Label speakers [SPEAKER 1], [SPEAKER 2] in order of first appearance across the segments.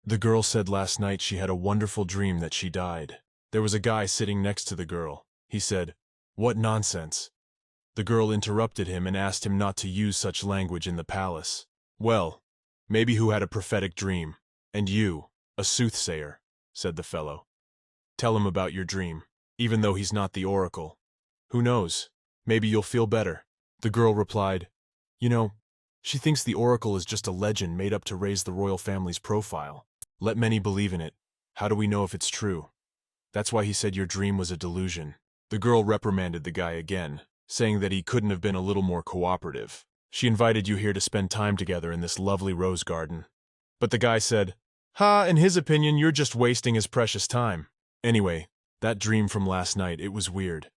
[SPEAKER 1] The girl said last night she had a wonderful dream that she died. There was a guy sitting next to the girl. He said, "What nonsense." The girl interrupted him and asked him not to use such language in the palace. "Well, maybe who had a prophetic dream. And you, a soothsayer," said the fellow. "Tell him about your dream, even though he's not the oracle. Who knows, maybe you'll feel better." The girl replied, "You know, she thinks the oracle is just a legend made up to raise the royal family's profile. Let many believe in it. How do we know if it's true? That's why he said your dream was a delusion." The girl reprimanded the guy again, saying that he couldn't have been a little more cooperative. "She invited you here to spend time together in this lovely rose garden." But the guy said, "Ha, in his opinion, you're just wasting his precious time. Anyway, that dream from last night, it was weird."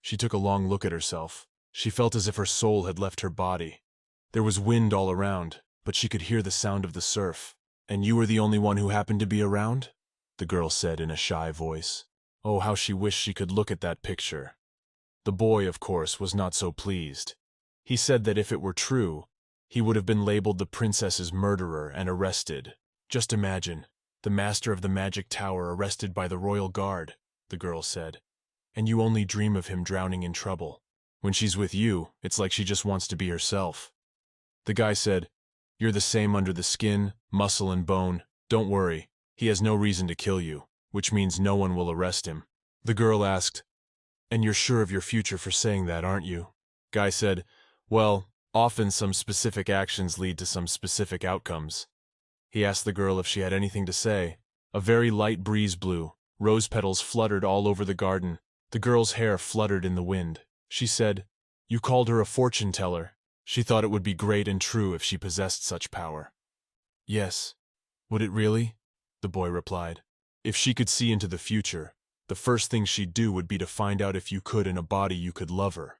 [SPEAKER 1] She took a long look at herself. She felt as if her soul had left her body. There was wind all around, but she could hear the sound of the surf. "And you were the only one who happened to be around?" the girl said in a shy voice. Oh, how she wished she could look at that picture. The boy, of course, was not so pleased. He said that if it were true, he would have been labeled the princess's murderer and arrested. "Just imagine, the master of the magic tower arrested by the royal guard," the girl said. "And you only dream of him drowning in trouble. When she's with you, it's like she just wants to be herself." The guy said, "You're the same under the skin, muscle and bone. Don't worry, he has no reason to kill you, which means no one will arrest him." The girl asked, "And you're sure of your future for saying that, aren't you?" Guy said, "Well, often some specific actions lead to some specific outcomes." He asked the girl if she had anything to say. A very light breeze blew. Rose petals fluttered all over the garden. The girl's hair fluttered in the wind. She said, "You called her a fortune teller." She thought it would be great and true if she possessed such power. "Yes. Would it really?" the boy replied. "If she could see into the future, the first thing she'd do would be to find out if you could in a body you could love her."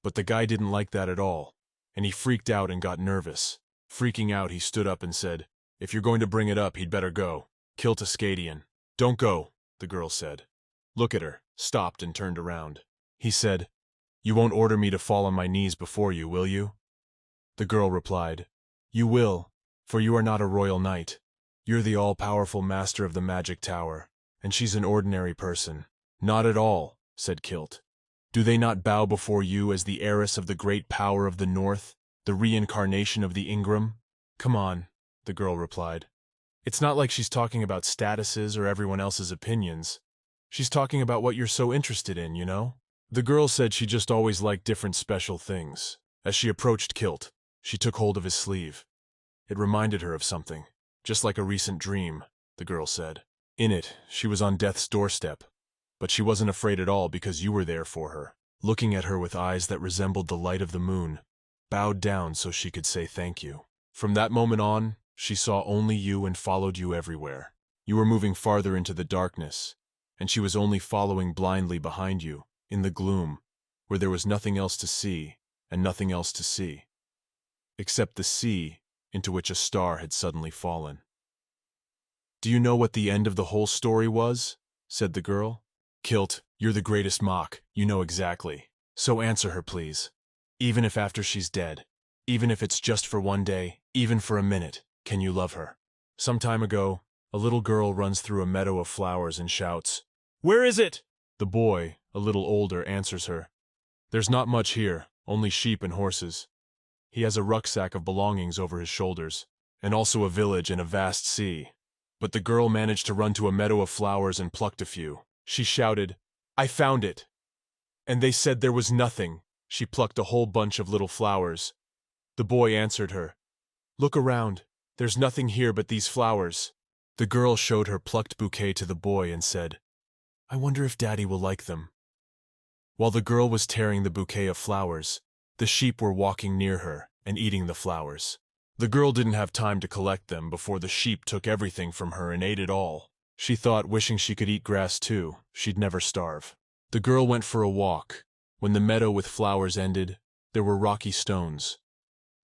[SPEAKER 1] But the guy didn't like that at all, and he freaked out and got nervous. Freaking out, he stood up and said, "If you're going to bring it up, he'd better go. Kill Tiscadian." "Don't go," the girl said. Look at her, stopped and turned around. He said, "You won't order me to fall on my knees before you, will you?" The girl replied, "You will, for you are not a royal knight. You're the all-powerful master of the magic tower, and she's an ordinary person." "Not at all," said Kilt. "Do they not bow before you as the heiress of the great power of the North, the reincarnation of the Ingram?" "Come on," the girl replied. "It's not like she's talking about statuses or everyone else's opinions. She's talking about what you're so interested in, you know?" The girl said she just always liked different special things. As she approached Kilt, she took hold of his sleeve. It reminded her of something, just like a recent dream, the girl said. In it, she was on death's doorstep, but she wasn't afraid at all because you were there for her, looking at her with eyes that resembled the light of the moon, bowed down so she could say thank you. From that moment on, she saw only you and followed you everywhere. You were moving farther into the darkness, and she was only following blindly behind you, in the gloom, where there was nothing else to see and nothing else to see, except the sea into which a star had suddenly fallen. "Do you know what the end of the whole story was?" said the girl. "Kilt, you're the greatest mock, you know exactly. So answer her, please. Even if after she's dead, even if it's just for one day, even for a minute, can you love her?" Some time ago, a little girl runs through a meadow of flowers and shouts, "Where is it?" The boy, a little older, answers her, "There's not much here, only sheep and horses." He has a rucksack of belongings over his shoulders, and also a village and a vast sea. But the girl managed to run to a meadow of flowers and plucked a few. She shouted, "I found it!" And they said there was nothing. She plucked a whole bunch of little flowers. The boy answered her, "Look around, there's nothing here but these flowers." The girl showed her plucked bouquet to the boy and said, "I wonder if Daddy will like them." While the girl was tearing the bouquet of flowers, the sheep were walking near her and eating the flowers. The girl didn't have time to collect them before the sheep took everything from her and ate it all. She thought, wishing she could eat grass too, she'd never starve. The girl went for a walk. When the meadow with flowers ended, there were rocky stones.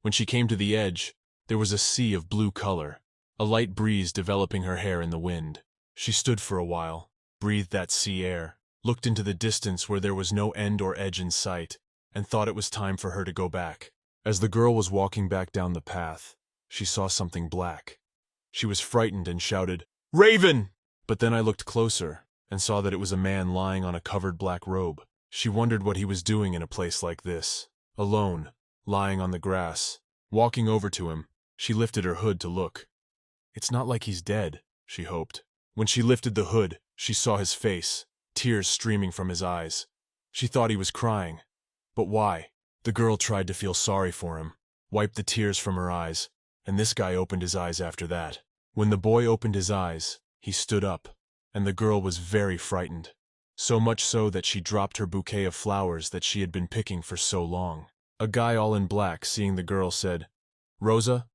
[SPEAKER 1] When she came to the edge, there was a sea of blue color, a light breeze developing her hair in the wind. She stood for a while, breathed that sea air, looked into the distance where there was no end or edge in sight, and thought it was time for her to go back. As the girl was walking back down the path, she saw something black. She was frightened and shouted, "Raven!" But then I looked closer and saw that it was a man lying on a covered black robe. She wondered what he was doing in a place like this, alone, lying on the grass. Walking over to him, she lifted her hood to look. It's not like he's dead, she hoped. When she lifted the hood, she saw his face, tears streaming from his eyes. She thought he was crying. But why? The girl tried to feel sorry for him, wiped the tears from her eyes, and this guy opened his eyes after that. When the boy opened his eyes, he stood up, and the girl was very frightened. So much so that she dropped her bouquet of flowers that she had been picking for so long. A guy all in black, seeing the girl, said, "Rosa?"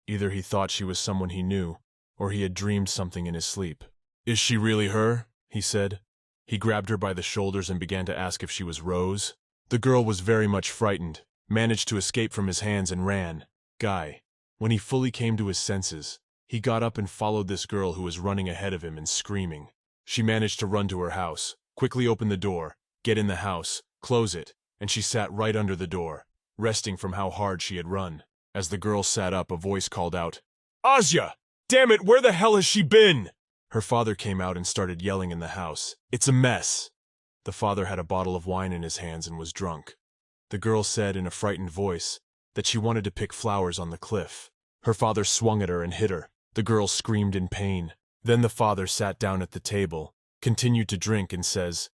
[SPEAKER 1] Either he thought she was someone he knew, or he had dreamed something in his sleep. "Is she really her?" he said. He grabbed her by the shoulders and began to ask if she was Rose. The girl was very much frightened, managed to escape from his hands and ran. Guy. When he fully came to his senses, he got up and followed this girl who was running ahead of him and screaming. She managed to run to her house, quickly open the door, get in the house, close it, and she sat right under the door, resting from how hard she had run. As the girl sat up, a voice called out, "Asya! Damn it, where the hell has she been?" Her father came out and started yelling in the house. "It's a mess." The father had a bottle of wine in his hands and was drunk. The girl said in a frightened voice that she wanted to pick flowers on the cliff. Her father swung at her and hit her. The girl screamed in pain. Then the father sat down at the table, continued to drink, and says,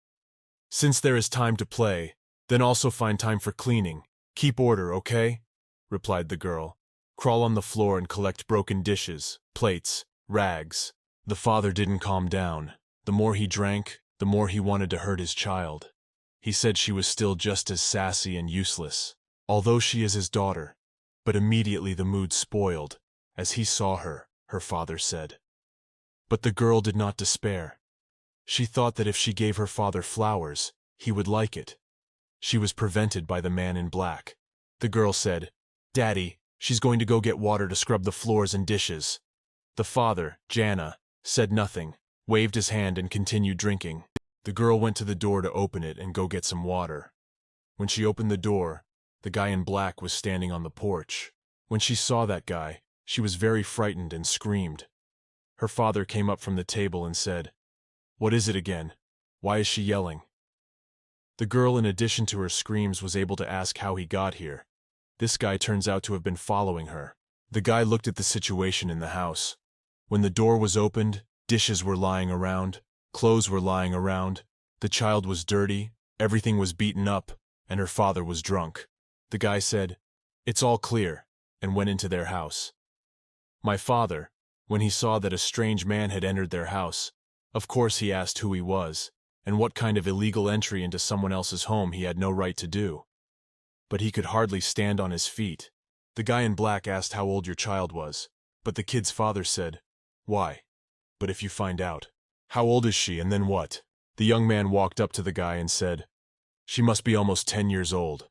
[SPEAKER 1] "Since there is time to play, then also find time for cleaning. Keep order, okay?" replied the girl. "Crawl on the floor and collect broken dishes, plates, rags." The father didn't calm down. The more he drank, the more he wanted to hurt his child. He said she was still just as sassy and useless, although she is his daughter. But immediately the mood spoiled, as he saw her, her father said. But the girl did not despair. She thought that if she gave her father flowers, he would like it. She was prevented by the man in black. The girl said, "Daddy, she's going to go get water to scrub the floors and dishes." The father, Jana, said nothing, waved his hand and continued drinking. The girl went to the door to open it and go get some water. When she opened the door, the guy in black was standing on the porch. When she saw that guy, she was very frightened and screamed. Her father came up from the table and said, "What is it again? Why is she yelling?" The girl, in addition to her screams, was able to ask how he got here. This guy turns out to have been following her. The guy looked at the situation in the house. When the door was opened, dishes were lying around, clothes were lying around, the child was dirty, everything was beaten up, and her father was drunk. The guy said, "It's all clear," and went into their house. My father, when he saw that a strange man had entered their house, of course he asked who he was, and what kind of illegal entry into someone else's home he had no right to do. But he could hardly stand on his feet. The guy in black asked how old your child was, but the kid's father said, "Why? But if you find out, how old is she and then what?" The young man walked up to the guy and said, "She must be almost 10 years old,"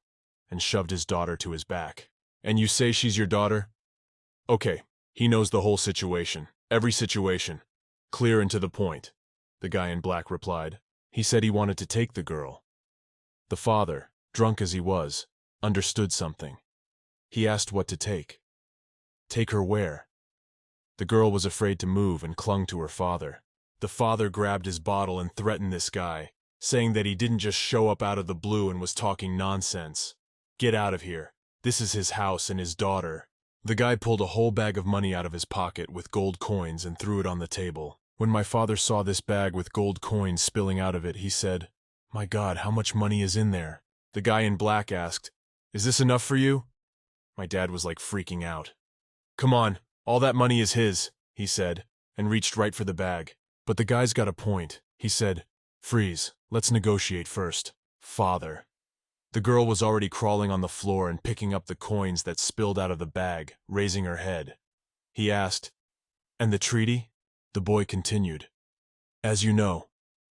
[SPEAKER 1] and shoved his daughter to his back. "And you say she's your daughter?" "Okay, he knows the whole situation, every situation. Clear and to the point," the guy in black replied. He said he wanted to take the girl. The father, drunk as he was, understood something. He asked what to take. Take her where? The girl was afraid to move and clung to her father. The father grabbed his bottle and threatened this guy, saying that he didn't just show up out of the blue and was talking nonsense. "Get out of here. This is his house and his daughter." The guy pulled a whole bag of money out of his pocket with gold coins and threw it on the table. When my father saw this bag with gold coins spilling out of it, he said, "My God, how much money is in there?" The guy in black asked, "Is this enough for you?" My dad was like freaking out. "Come on, all that money is his," he said, and reached right for the bag. But the guy's got a point. He said, "Freeze, let's negotiate first." Father. The girl was already crawling on the floor and picking up the coins that spilled out of the bag, raising her head. He asked, "And the treaty?" The boy continued, "As you know,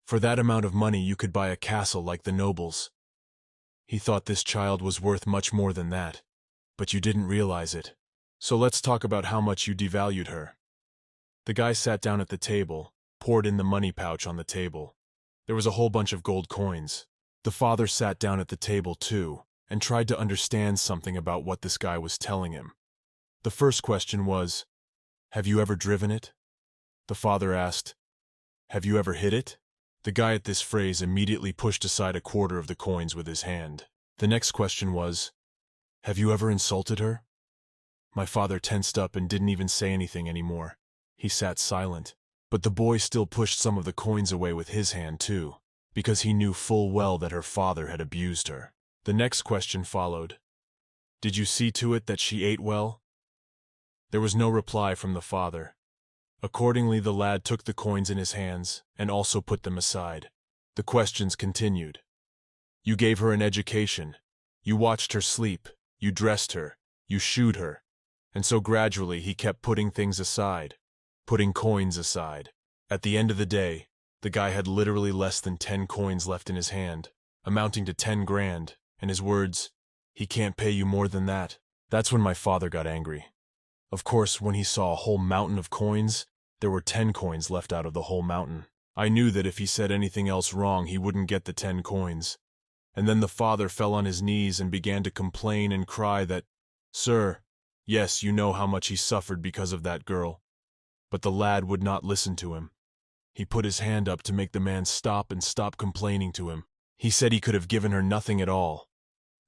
[SPEAKER 1] for that amount of money you could buy a castle like the nobles." He thought this child was worth much more than that, but you didn't realize it. So let's talk about how much you devalued her. The guy sat down at the table, poured in the money pouch on the table. There was a whole bunch of gold coins. The father sat down at the table too, and tried to understand something about what this guy was telling him. The first question was, Have you ever driven it? The father asked. Have you ever hit it? The guy at this phrase immediately pushed aside a quarter of the coins with his hand. The next question was, have you ever insulted her? My father tensed up and didn't even say anything anymore. He sat silent. But the boy still pushed some of the coins away with his hand too, because he knew full well that her father had abused her. The next question followed. Did you see to it that she ate well? There was no reply from the father. Accordingly, the lad took the coins in his hands and also put them aside. The questions continued. You gave her an education. You watched her sleep. You dressed her. You shoed her. And so gradually he kept putting things aside, putting coins aside. At the end of the day, the guy had literally less than 10 coins left in his hand, amounting to 10 grand, and his words, he can't pay you more than that. That's when my father got angry. Of course, when he saw a whole mountain of coins, there were 10 coins left out of the whole mountain. I knew that if he said anything else wrong, he wouldn't get the 10 coins. And then the father fell on his knees and began to complain and cry that, Sir, yes, you know how much he suffered because of that girl. But the lad would not listen to him. He put his hand up to make the man stop and stop complaining to him. He said he could have given her nothing at all.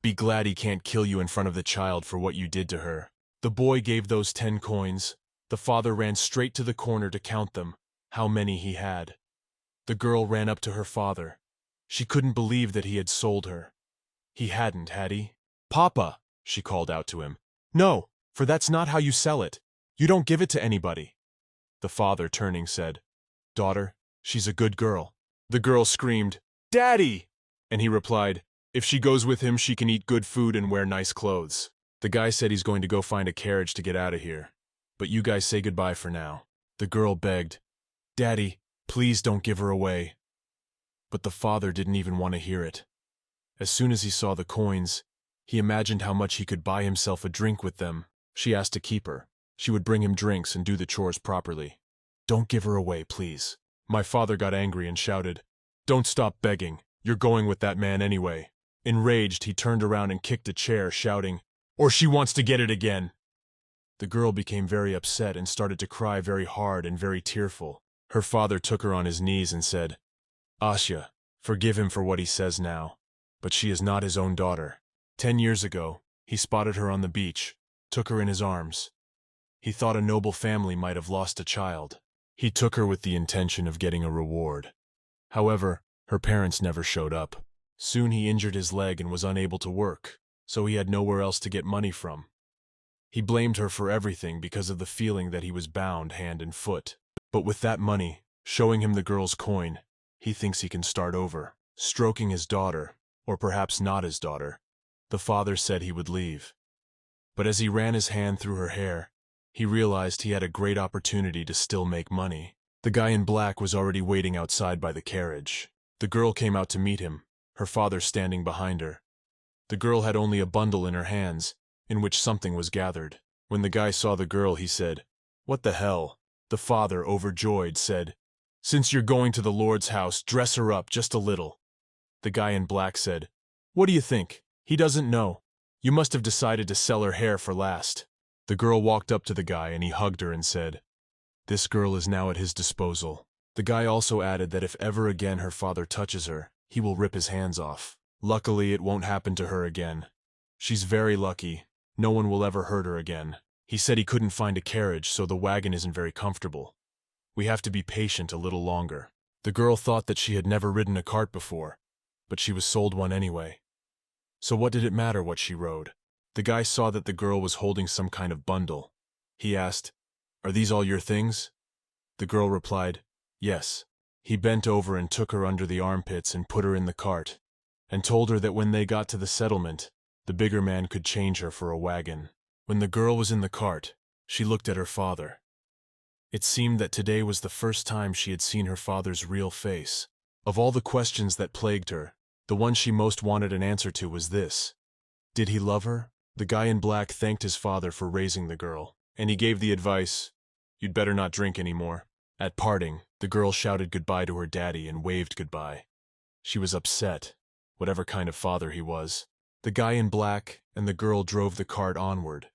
[SPEAKER 1] Be glad he can't kill you in front of the child for what you did to her. The boy gave those 10 coins. The father ran straight to the corner to count them, how many he had. The girl ran up to her father. She couldn't believe that he had sold her. He hadn't, had he? Papa, she called out to him. No, for that's not how you sell it. You don't give it to anybody. The father, turning, said, Daughter, she's a good girl. The girl screamed, Daddy! And he replied, If she goes with him, she can eat good food and wear nice clothes. The guy said he's going to go find a carriage to get out of here. But you guys say goodbye for now. The girl begged, Daddy, please don't give her away. But the father didn't even want to hear it. As soon as he saw the coins, he imagined how much he could buy himself a drink with them. She asked to keep her. She would bring him drinks and do the chores properly. Don't give her away, please. My father got angry and shouted, Don't stop begging. You're going with that man anyway. Enraged, he turned around and kicked a chair, shouting, Or she wants to get it again. The girl became very upset and started to cry very hard and very tearful. Her father took her on his knees and said, Asya, forgive him for what he says now, but she is not his own daughter. 10 years ago, he spotted her on the beach, took her in his arms. He thought a noble family might have lost a child. He took her with the intention of getting a reward. However, her parents never showed up. Soon he injured his leg and was unable to work, so he had nowhere else to get money from. He blamed her for everything because of the feeling that he was bound hand and foot. But with that money, showing him the girl's coin, he thinks he can start over, stroking his daughter, or perhaps not his daughter. The father said he would leave. But as he ran his hand through her hair, he realized he had a great opportunity to still make money. The guy in black was already waiting outside by the carriage. The girl came out to meet him, her father standing behind her. The girl had only a bundle in her hands, in which something was gathered. When the guy saw the girl, he said, What the hell? The father, overjoyed, said, Since you're going to the Lord's house, dress her up just a little. The guy in black said, What do you think? He doesn't know. You must have decided to sell her hair for last. The girl walked up to the guy and he hugged her and said, This girl is now at his disposal. The guy also added that if ever again her father touches her, he will rip his hands off. Luckily, it won't happen to her again. She's very lucky. No one will ever hurt her again. He said he couldn't find a carriage, so the wagon isn't very comfortable. We have to be patient a little longer. The girl thought that she had never ridden a cart before, but she was sold one anyway. So what did it matter what she rode? The guy saw that the girl was holding some kind of bundle. He asked, Are these all your things? The girl replied, Yes. He bent over and took her under the armpits and put her in the cart, and told her that when they got to the settlement, the bigger man could change her for a wagon. When the girl was in the cart, she looked at her father. It seemed that today was the first time she had seen her father's real face. Of all the questions that plagued her, the one she most wanted an answer to was this. Did he love her? The guy in black thanked his father for raising the girl, and he gave the advice, You'd better not drink anymore. At parting, the girl shouted goodbye to her daddy and waved goodbye. She was upset, whatever kind of father he was. The guy in black and the girl drove the cart onward.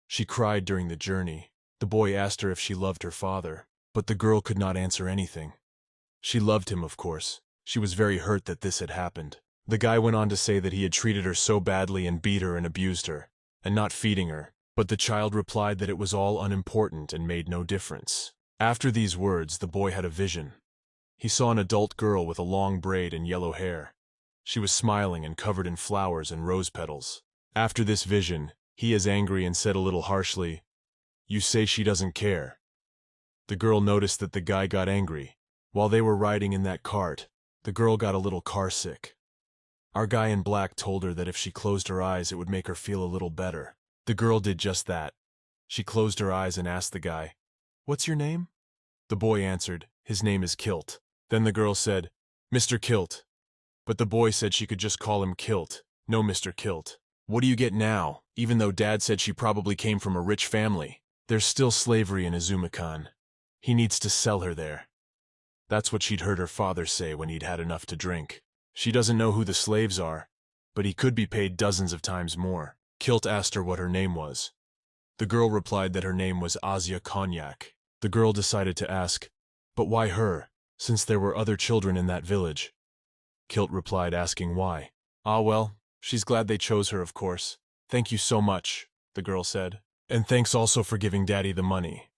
[SPEAKER 1] She cried during the journey, The boy asked her if she loved her father, but the girl could not answer anything. She loved him, of course. She was very hurt that this had happened. The guy went on to say that he had treated her so badly and beat her and abused her, and not feeding her, but the child replied that it was all unimportant and made no difference. After these words, the boy had a vision. He saw an adult girl with a long braid and yellow hair. She was smiling and covered in flowers and rose petals. After this vision, he is angry and said a little harshly, "You say she doesn't care." The girl noticed that the guy got angry. While they were riding in that cart, the girl got a little car sick. Our guy in black told her that if she closed her eyes it would make her feel a little better. The girl did just that. She closed her eyes and asked the guy, "What's your name?" The boy answered, "His name is Kilt." Then the girl said, "Mr. Kilt." But the boy said she could just call him Kilt, no Mr. Kilt. What do you get now? Even though Dad said she probably came from a rich family, there's still slavery in Izumikan. He needs to sell her there. That's what she'd heard her father say when he'd had enough to drink. She doesn't know who the slaves are, but he could be paid dozens of times more. Kilt asked her what her name was. The girl replied that her name was Asia Cognac. The girl decided to ask, "But why her, since there were other children in that village?" Kilt replied, asking why. "Ah well, she's glad they chose her, of course. Thank you so much," the girl said. "And thanks also for giving Daddy the money."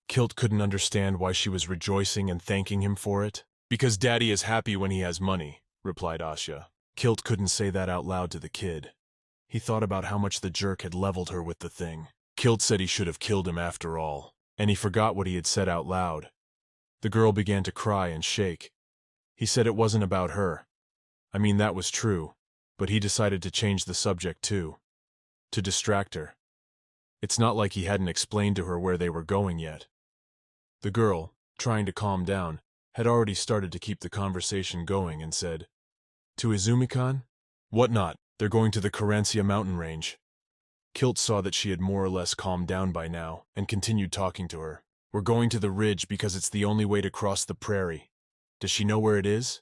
[SPEAKER 1] Kilt couldn't understand why she was rejoicing and thanking him for it. "Because Daddy is happy when he has money," replied Asya. Kilt couldn't say that out loud to the kid. He thought about how much the jerk had leveled her with the thing. Kilt said he should have killed him after all, and he forgot what he had said out loud. The girl began to cry and shake. He said it wasn't about her. I mean, that was true, but he decided to change the subject too. To distract her. It's not like he hadn't explained to her where they were going yet. The girl, trying to calm down, had already started to keep the conversation going and said, "To Izumikan? What not? They're going to the Corinzia mountain range." Kilt saw that she had more or less calmed down by now and continued talking to her. "We're going to the ridge because it's the only way to cross the prairie. Does she know where it is?"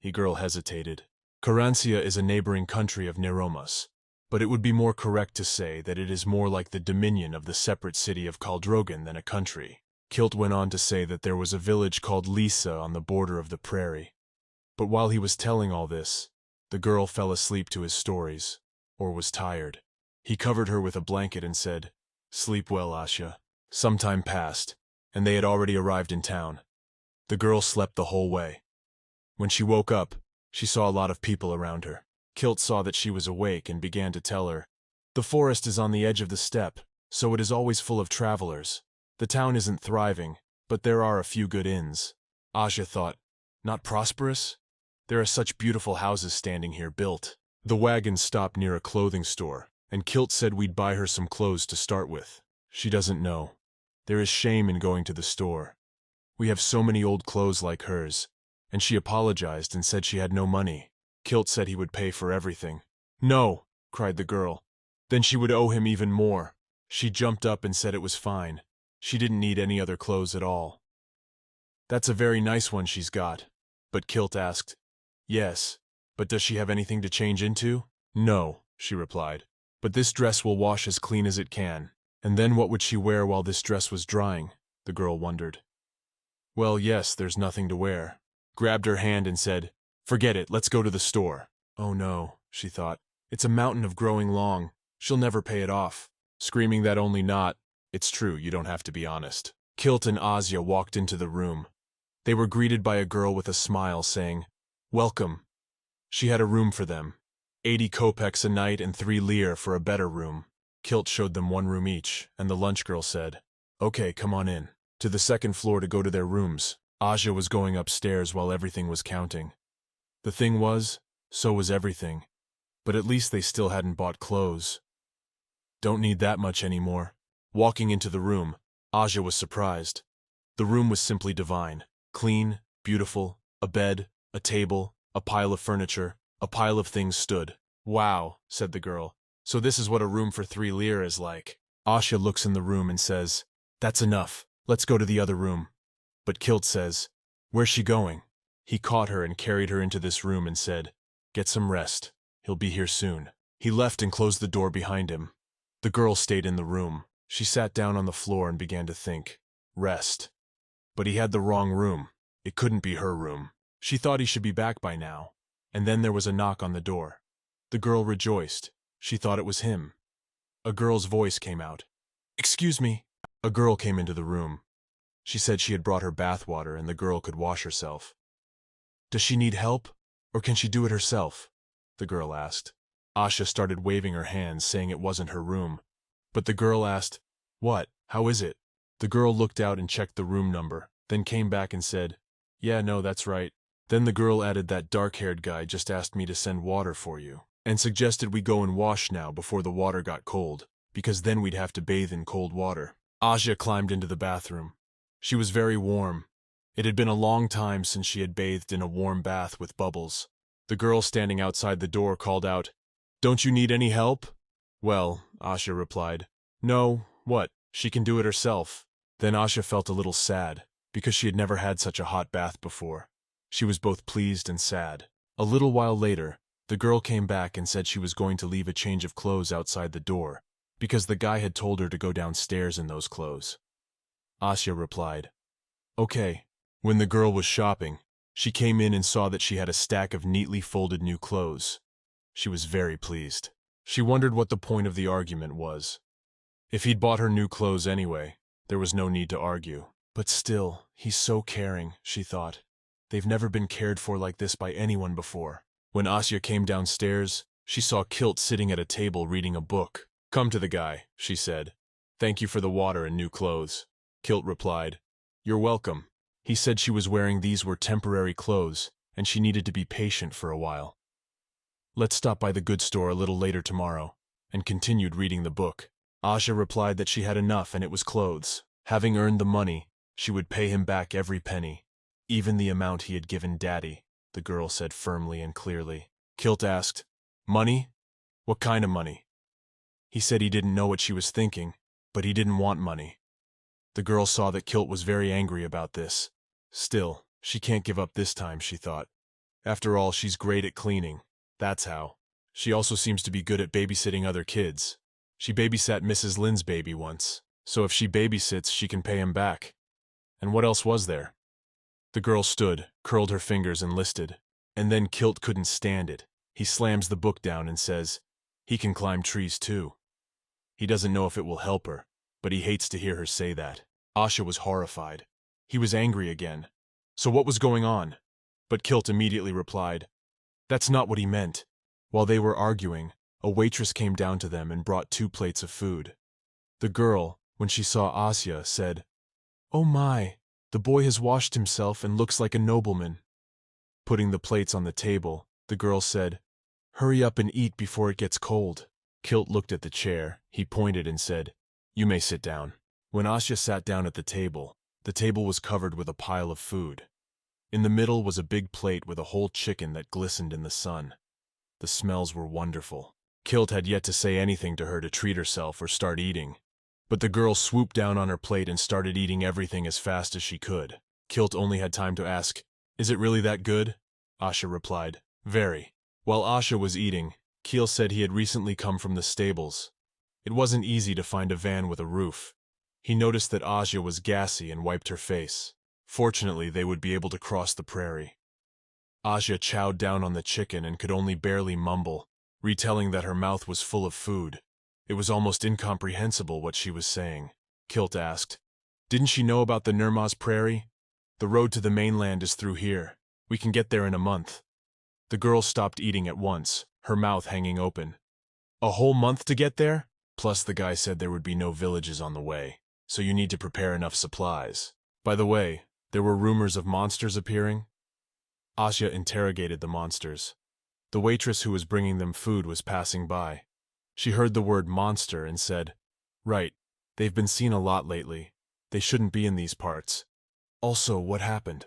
[SPEAKER 1] The girl hesitated. Corinzia is a neighboring country of Neromas, but it would be more correct to say that it is more like the dominion of the separate city of Caldrogan than a country. Kilt went on to say that there was a village called Lisa on the border of the prairie. But while he was telling all this, the girl fell asleep to his stories, or was tired. He covered her with a blanket and said, "Sleep well, Asya." Some time passed, and they had already arrived in town. The girl slept the whole way. When she woke up, she saw a lot of people around her. Kilt saw that she was awake and began to tell her, "The forest is on the edge of the steppe, so it is always full of travelers. The town isn't thriving, but there are a few good inns." Asya thought, "Not prosperous? There are such beautiful houses standing here built." The wagon stopped near a clothing store, and Kilt said we'd buy her some clothes to start with. She doesn't know. There is shame in going to the store. We have so many old clothes like hers, and she apologized and said she had no money. Kilt said he would pay for everything. "No!" cried the girl. Then she would owe him even more. She jumped up and said it was fine. She didn't need any other clothes at all. "That's a very nice one she's got." But Kilt asked, "Yes, but does she have anything to change into?" "No," she replied. "But this dress will wash as clean as it can." And then what would she wear while this dress was drying? The girl wondered. "Well, yes, there's nothing to wear." Grabbed her hand and said, "Forget it, let's go to the store." Oh no, she thought. It's a mountain of growing long. She'll never pay it off. Screaming that only not. It's true, you don't have to be honest. Kilt and Asya walked into the room. They were greeted by a girl with a smile saying, "Welcome." She had a room for them. 80 kopecks a night and 3 lire for a better room. Kilt showed them 1 room each, and the lunch girl said, "Okay, come on in." To the second floor to go to their rooms. Asya was going upstairs while everything was counting. The thing was, so was everything. But at least they still hadn't bought clothes. Don't need that much anymore. Walking into the room, Asya was surprised. The room was simply divine. Clean, beautiful, a bed, a table, a pile of furniture, a pile of things stood. "Wow," said the girl. "So this is what a room for 3 lire is like." Asya looks in the room and says, "That's enough. Let's go to the other room." But Kilt says, "Where's she going?" He caught her and carried her into this room and said, "Get some rest. He'll be here soon." He left and closed the door behind him. The girl stayed in the room. She sat down on the floor and began to think. Rest. But he had the wrong room. It couldn't be her room. She thought he should be back by now. And then there was a knock on the door. The girl rejoiced. She thought it was him. A girl's voice came out. "Excuse me." A girl came into the room. She said she had brought her bath water and the girl could wash herself. "Does she need help, or can she do it herself?" the girl asked. Asha started waving her hands, saying it wasn't her room. But the girl asked, "What? How is it?" The girl looked out and checked the room number, then came back and said, "Yeah, no, that's right." Then the girl added, "That dark-haired guy just asked me to send water for you, and suggested we go and wash now before the water got cold, because then we'd have to bathe in cold water." Asha climbed into the bathroom. She was very warm. It had been a long time since she had bathed in a warm bath with bubbles. The girl standing outside the door called out, "Don't you need any help?" "Well," Asha replied, "no, what? She can do it herself." Then Asha felt a little sad, because she had never had such a hot bath before. She was both pleased and sad. A little while later, the girl came back and said she was going to leave a change of clothes outside the door, because the guy had told her to go downstairs in those clothes. Asha replied, "Okay." When the girl was shopping, she came in and saw that she had a stack of neatly folded new clothes. She was very pleased. She wondered what the point of the argument was. If he'd bought her new clothes anyway, there was no need to argue. But still, he's so caring, she thought. They've never been cared for like this by anyone before. When Asya came downstairs, she saw Kilt sitting at a table reading a book. "Come to the guy," she said. "Thank you for the water and new clothes." Kilt replied, "You're welcome." He said she was wearing these were temporary clothes, and she needed to be patient for a while. "Let's stop by the goods store a little later tomorrow," and continued reading the book. Asha replied that she had enough and it was clothes. Having earned the money, she would pay him back every penny, even the amount he had given Daddy, the girl said firmly and clearly. Kilt asked, "Money? What kind of money?" He said he didn't know what she was thinking, but he didn't want money. The girl saw that Kilt was very angry about this. Still, she can't give up this time, she thought. After all, she's great at cleaning. That's how. She also seems to be good at babysitting other kids. She babysat Mrs. Lin's baby once, so if she babysits, she can pay him back. And what else was there? The girl stood, curled her fingers and listed. And then Kilt couldn't stand it. He slams the book down and says, he can climb trees too. He doesn't know if it will help her, but he hates to hear her say that. Asha was horrified. He was angry again. So what was going on? But Kilt immediately replied, "That's not what he meant." While they were arguing, a waitress came down to them and brought 2 plates of food. The girl, when she saw Asya, said, "Oh my, the boy has washed himself and looks like a nobleman." Putting the plates on the table, the girl said, "Hurry up and eat before it gets cold." Kilt looked at the chair, he pointed and said, "You may sit down." When Asya sat down at the table was covered with a pile of food. In the middle was a big plate with a whole chicken that glistened in the sun. The smells were wonderful. Kilt had yet to say anything to her to treat herself or start eating. But the girl swooped down on her plate and started eating everything as fast as she could. Kilt only had time to ask, "Is it really that good?" Asha replied, "Very." While Asha was eating, Kiel said he had recently come from the stables. It wasn't easy to find a van with a roof. He noticed that Asha was gassy and wiped her face. Fortunately, they would be able to cross the prairie. Asha chowed down on the chicken and could only barely mumble, retelling that her mouth was full of food. It was almost incomprehensible what she was saying. Kilt asked, "Didn't she know about the Nirmaz prairie? The road to the mainland is through here. We can get there in a month." The girl stopped eating at once, her mouth hanging open. "A whole month to get there? Plus the guy said there would be no villages on the way, so you need to prepare enough supplies. By the way, there were rumors of monsters appearing?" Asya interrogated the monsters. The waitress who was bringing them food was passing by. She heard the word monster and said, "Right, they've been seen a lot lately. They shouldn't be in these parts. Also, what happened?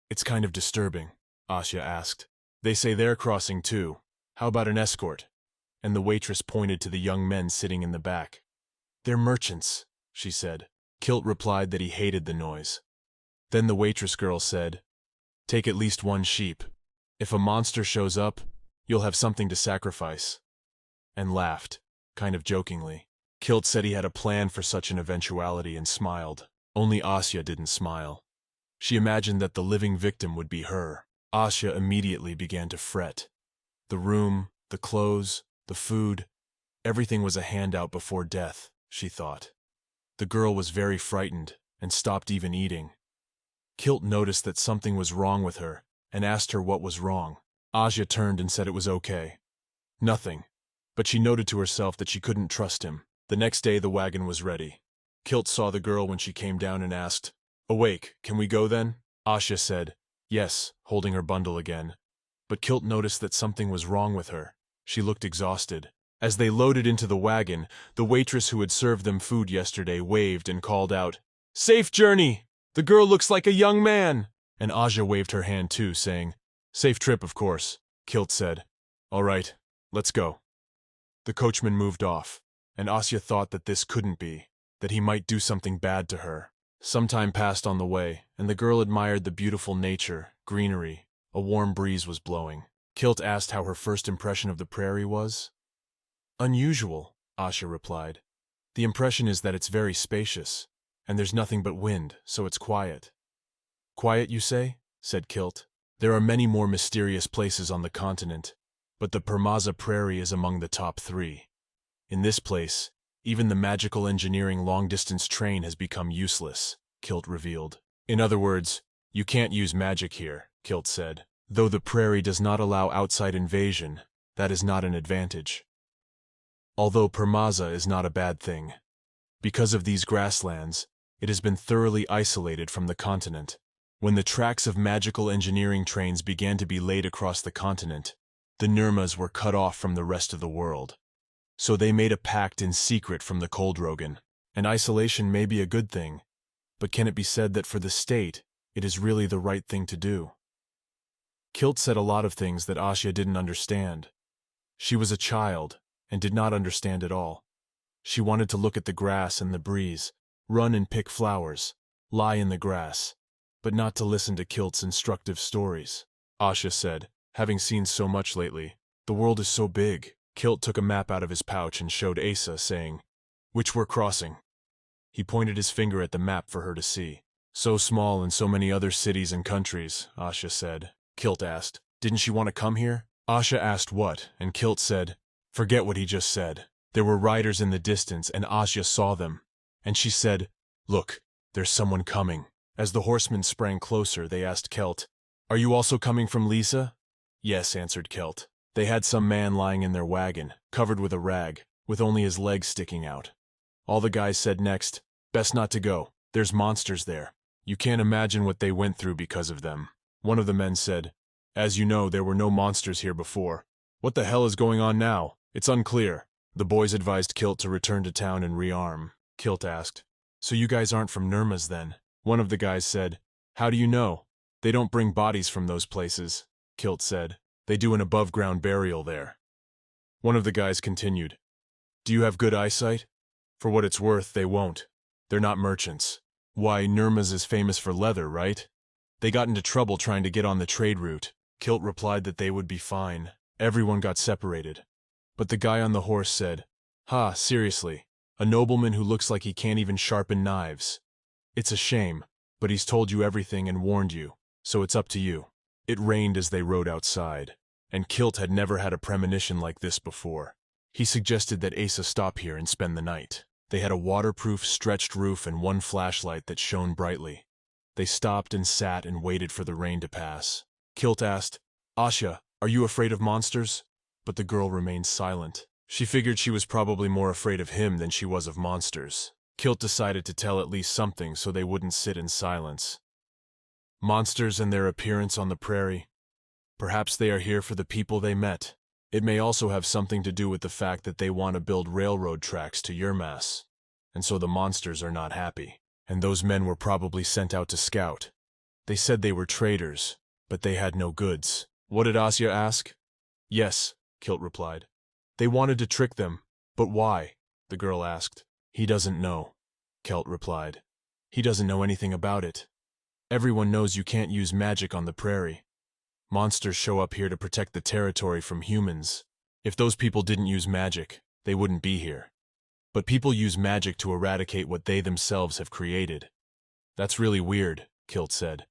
[SPEAKER 1] It's kind of disturbing," Asya asked. "They say they're crossing too. How about an escort?" And the waitress pointed to the young men sitting in the back. "They're merchants," she said. Kilt replied that he hated the noise. Then the waitress girl said, "Take at least 1 sheep. If a monster shows up, you'll have something to sacrifice," and laughed, kind of jokingly. Kilt said he had a plan for such an eventuality and smiled. Only Asya didn't smile. She imagined that the living victim would be her. Asya immediately began to fret. The room, the clothes, the food, everything was a handout before death, she thought. The girl was very frightened and stopped even eating. Kilt noticed that something was wrong with her and asked her what was wrong. Asya turned and said it was okay. Nothing. But she noted to herself that she couldn't trust him. The next day the wagon was ready. Kilt saw the girl when she came down and asked, "Awake, can we go then?" Asya said, "Yes," holding her bundle again. But Kilt noticed that something was wrong with her. She looked exhausted. As they loaded into the wagon, the waitress who had served them food yesterday waved and called out, "Safe journey! The girl looks like a young man!" And Asya waved her hand too, saying, "Safe trip, of course." Kilt said, "All right, let's go." The coachman moved off, and Asya thought that this couldn't be, that he might do something bad to her. Some time passed on the way, and the girl admired the beautiful nature, greenery. A warm breeze was blowing. Kilt asked how her first impression of the prairie was. "Unusual," Asya replied. "The impression is that it's very spacious, and there's nothing but wind, so it's quiet." "Quiet, you say?" said Kilt. "There are many more mysterious places on the continent, but the Permaza Prairie is among the top 3. In this place, even the magical engineering long-distance train has become useless," Kilt revealed. "In other words, you can't use magic here," Kilt said. "Though the prairie does not allow outside invasion, that is not an advantage. Although Permaza is not a bad thing. Because of these grasslands, it has been thoroughly isolated from the continent. When the tracks of magical engineering trains began to be laid across the continent, the Nirmas were cut off from the rest of the world. So they made a pact in secret from the Koldrogan. And isolation may be a good thing, but can it be said that for the state, it is really the right thing to do?" Kilt said a lot of things that Asya didn't understand. She was a child and did not understand it all. She wanted to look at the grass and the breeze, run and pick flowers, lie in the grass, but not to listen to Kilt's instructive stories. Asya said, having seen so much lately, "The world is so big." Kilt took a map out of his pouch and showed Asa, saying, "Which we're crossing." He pointed his finger at the map for her to see. "So small and so many other cities and countries," Asya said. Kilt asked, "Didn't she want to come here?" Asya asked what, and Kilt said, "Forget what he just said." There were riders in the distance, and Asya saw them. And she said, "Look, there's someone coming." As the horsemen sprang closer, they asked Kilt, "Are you also coming from Lisa?" "Yes," answered Kilt. They had some man lying in their wagon, covered with a rag, with only his legs sticking out. All the guys said next, "Best not to go. There's monsters there. You can't imagine what they went through because of them." One of the men said, "As you know, there were no monsters here before. What the hell is going on now? It's unclear." The boys advised Kilt to return to town and rearm. Kilt asked, "So you guys aren't from Nirma's then?" One of the guys said, "How do you know? They don't bring bodies from those places." Kilt said, "They do an above-ground burial there." One of the guys continued, "Do you have good eyesight? For what it's worth, they won't. They're not merchants. Why, Nirma's is famous for leather, right? They got into trouble trying to get on the trade route." Kilt replied that they would be fine. Everyone got separated. But the guy on the horse said, "Ha, seriously, a nobleman who looks like he can't even sharpen knives. It's a shame, but he's told you everything and warned you, so it's up to you." It rained as they rode outside, and Kilt had never had a premonition like this before. He suggested that Asa stop here and spend the night. They had a waterproof stretched roof and one flashlight that shone brightly. They stopped and sat and waited for the rain to pass. Kilt asked, "Asya, are you afraid of monsters?" But the girl remained silent. She figured she was probably more afraid of him than she was of monsters. Kilt decided to tell at least something so they wouldn't sit in silence. "Monsters and their appearance on the prairie. Perhaps they are here for the people they met. It may also have something to do with the fact that they want to build railroad tracks to Immerse, and so the monsters are not happy. And those men were probably sent out to scout. They said they were traders, but they had no goods." "What did Asya ask?" "Yes," Kilt replied. "They wanted to trick them, but why?" the girl asked. "He doesn't know," Kilt replied. "He doesn't know anything about it. Everyone knows you can't use magic on the prairie. Monsters show up here to protect the territory from humans. If those people didn't use magic, they wouldn't be here. But people use magic to eradicate what they themselves have created. That's really weird, Kilt said.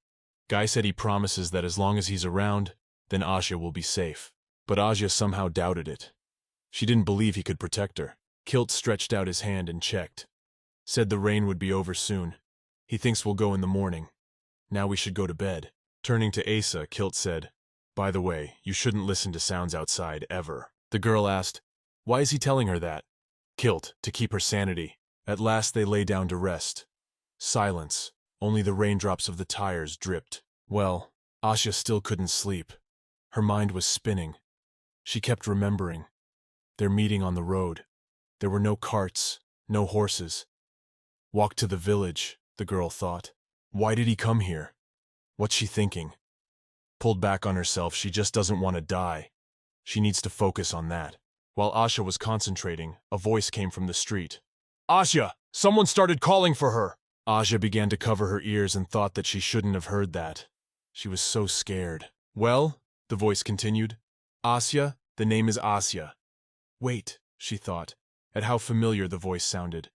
[SPEAKER 1] Guy said he promises that as long as he's around, then Asya will be safe. But Asya somehow doubted it. She didn't believe he could protect her. Kilt stretched out his hand and checked. Said the rain would be over soon. He thinks we'll go in the morning. Now we should go to bed. Turning to Asa, Kilt said, "By the way, you shouldn't listen to sounds outside, ever." The girl asked, "Why is he telling her that?" Kilt, to keep her sanity. At last they lay down to rest. Silence. Only the raindrops of the tires dripped. Well, Asya still couldn't sleep. Her mind was spinning. She kept remembering. Their meeting on the road. There were no carts, no horses. Walk to the village, the girl thought. Why did he come here? What's she thinking? Pulled back on herself, she just doesn't want to die. She needs to focus on that. While Asya was concentrating, a voice came from the street. "Asya! Someone started calling for her!" Asya began to cover her ears and thought that she shouldn't have heard that. She was so scared. "Well," the voice continued, "Asya, the name is Asya." Wait, she thought, at how familiar the voice sounded.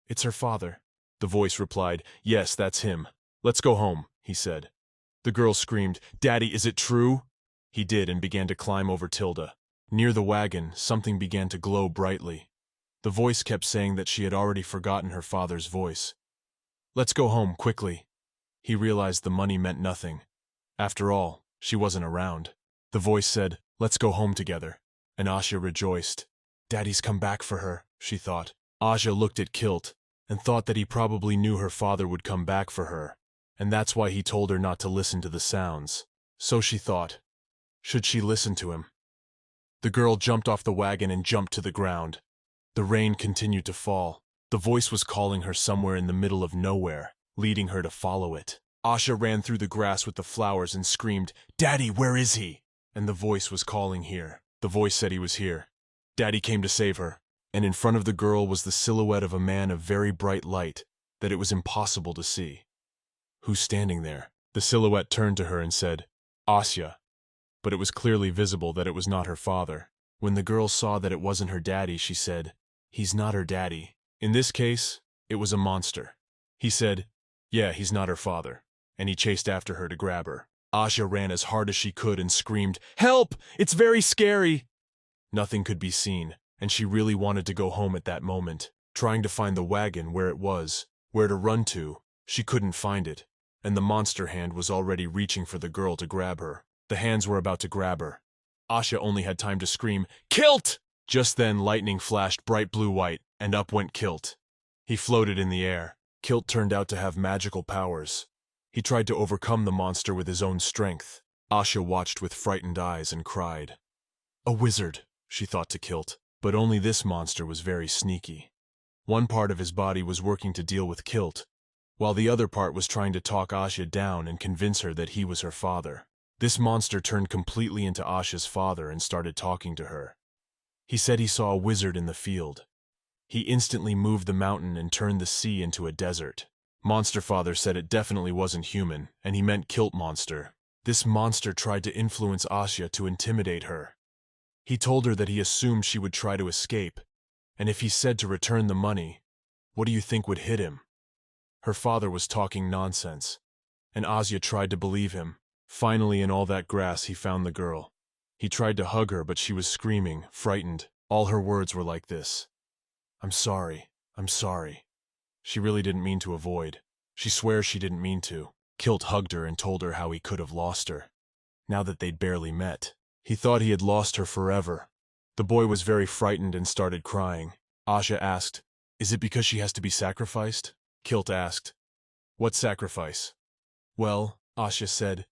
[SPEAKER 1] It's her father. The voice replied, "Yes, that's him. Let's go home," he said. The girl screamed, "Daddy, is it true?" He did and began to climb over Tilda. Near the wagon, something began to glow brightly. The voice kept saying that she had already forgotten her father's voice. "Let's go home, quickly." He realized the money meant nothing. After all, she wasn't around. The voice said, "Let's go home together." And Asya rejoiced. Daddy's come back for her, she thought. Asya looked at Kilt and thought that he probably knew her father would come back for her, and that's why he told her not to listen to the sounds. So she thought, should she listen to him? The girl jumped off the wagon and jumped to the ground. The rain continued to fall. The voice was calling her somewhere in the middle of nowhere, leading her to follow it. Asya ran through the grass with the flowers and screamed, "Daddy, where is he?" And the voice was calling here. The voice said he was here. Daddy came to save her, and in front of the girl was the silhouette of a man of very bright light that it was impossible to see. "Who's standing there?" The silhouette turned to her and said, "Asya." But it was clearly visible that it was not her father. When the girl saw that it wasn't her daddy, she said, "He's not her daddy." In this case, it was a monster. He said, "Yeah, he's not her father," and he chased after her to grab her. Asya ran as hard as she could and screamed, "Help! It's very scary!" Nothing could be seen, and she really wanted to go home at that moment, trying to find the wagon where it was, where to run to. She couldn't find it, and the monster hand was already reaching for the girl to grab her. The hands were about to grab her. Asya only had time to scream, "Kilt!" Just then lightning flashed bright blue-white, and up went Kilt. He floated in the air. Kilt turned out to have magical powers. He tried to overcome the monster with his own strength. Asya watched with frightened eyes and cried. A wizard, she thought to Kilt, but only this monster was very sneaky. One part of his body was working to deal with Kilt, while the other part was trying to talk Asya down and convince her that he was her father. This monster turned completely into Asya's father and started talking to her. He said he saw a wizard in the field. He instantly moved the mountain and turned the sea into a desert. Monster Father said it definitely wasn't human, and he meant Kilt monster. This monster tried to influence Asya to intimidate her. He told her that he assumed she would try to escape, and if he said to return the money, what do you think would hit him? Her father was talking nonsense, and Asya tried to believe him. Finally, in all that grass, he found the girl. He tried to hug her, but she was screaming, frightened. All her words were like this. I'm sorry. I'm sorry. She really didn't mean to avoid. She swears she didn't mean to. Kilt hugged her and told her how he could have lost her. Now that they'd barely met, he thought he had lost her forever. The boy was very frightened and started crying. Asya asked, Is it because she has to be sacrificed? Kilt asked, What sacrifice? Well, Asya said,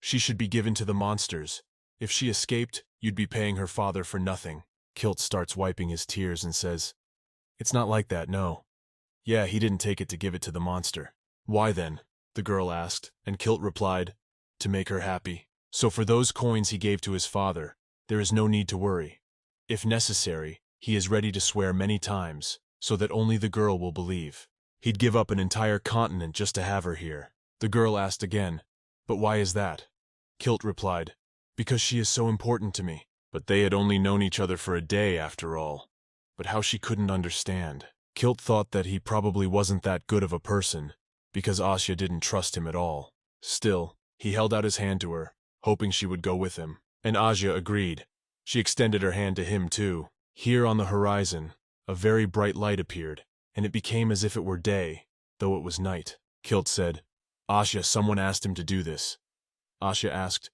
[SPEAKER 1] she should be given to the monsters. If she escaped, you'd be paying her father for nothing. Kilt starts wiping his tears and says, It's not like that, no. Yeah, he didn't take it to give it to the monster. Why then? The girl asked, and Kilt replied, To make her happy. So for those coins he gave to his father, there is no need to worry. If necessary, he is ready to swear many times, so that only the girl will believe. He'd give up an entire continent just to have her here. The girl asked again, But why is that? Kilt replied, Because she is so important to me. But they had only known each other for a day after all. But how she couldn't understand. Kilt thought that he probably wasn't that good of a person, because Asya didn't trust him at all. Still, he held out his hand to her, hoping she would go with him. And Asya agreed. She extended her hand to him too. Here on the horizon, a very bright light appeared, and it became as if it were day, though it was night. Kilt said, "Asya, someone asked him to do this." Asya asked,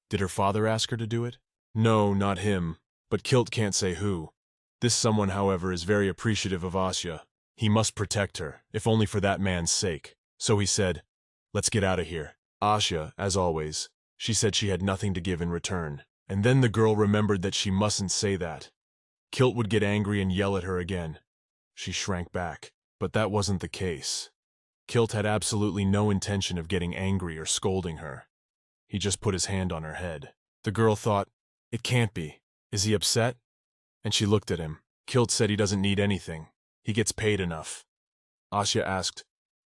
[SPEAKER 1] "Did her father ask her to do it?" "No, not him, but Kilt can't say who. This someone, however, is very appreciative of Asya. He must protect her, if only for that man's sake. So he said, 'Let's get out of here.'" Asya, as always, she said she had nothing to give in return. And then the girl remembered that she mustn't say that. Kilt would get angry and yell at her again. She shrank back. But that wasn't the case. Kilt had absolutely no intention of getting angry or scolding her. He just put his hand on her head. The girl thought, "It can't be. Is he upset?" And she looked at him. Kilt said he doesn't need anything. He gets paid enough. Asya asked,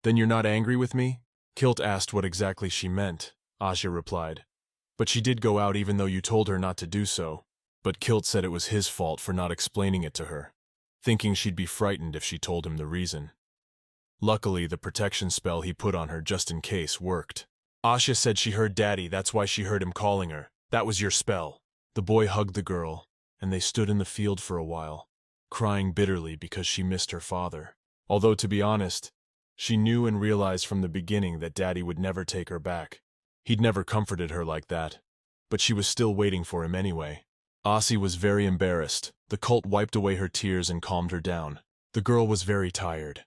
[SPEAKER 1] "Then you're not angry with me?" Kilt asked what exactly she meant. Asya replied, "But she did go out even though you told her not to do so." But Kilt said it was his fault for not explaining it to her, thinking she'd be frightened if she told him the reason. Luckily, the protection spell he put on her just in case worked. Asya said she heard Daddy, that's why she heard him calling her. That was your spell. The boy hugged the girl, and they stood in the field for a while, crying bitterly because she missed her father. Although, to be honest, she knew and realized from the beginning that Daddy would never take her back. He'd never comforted her like that, but she was still waiting for him anyway. Asi was very embarrassed. The cult wiped away her tears and calmed her down. The girl was very tired.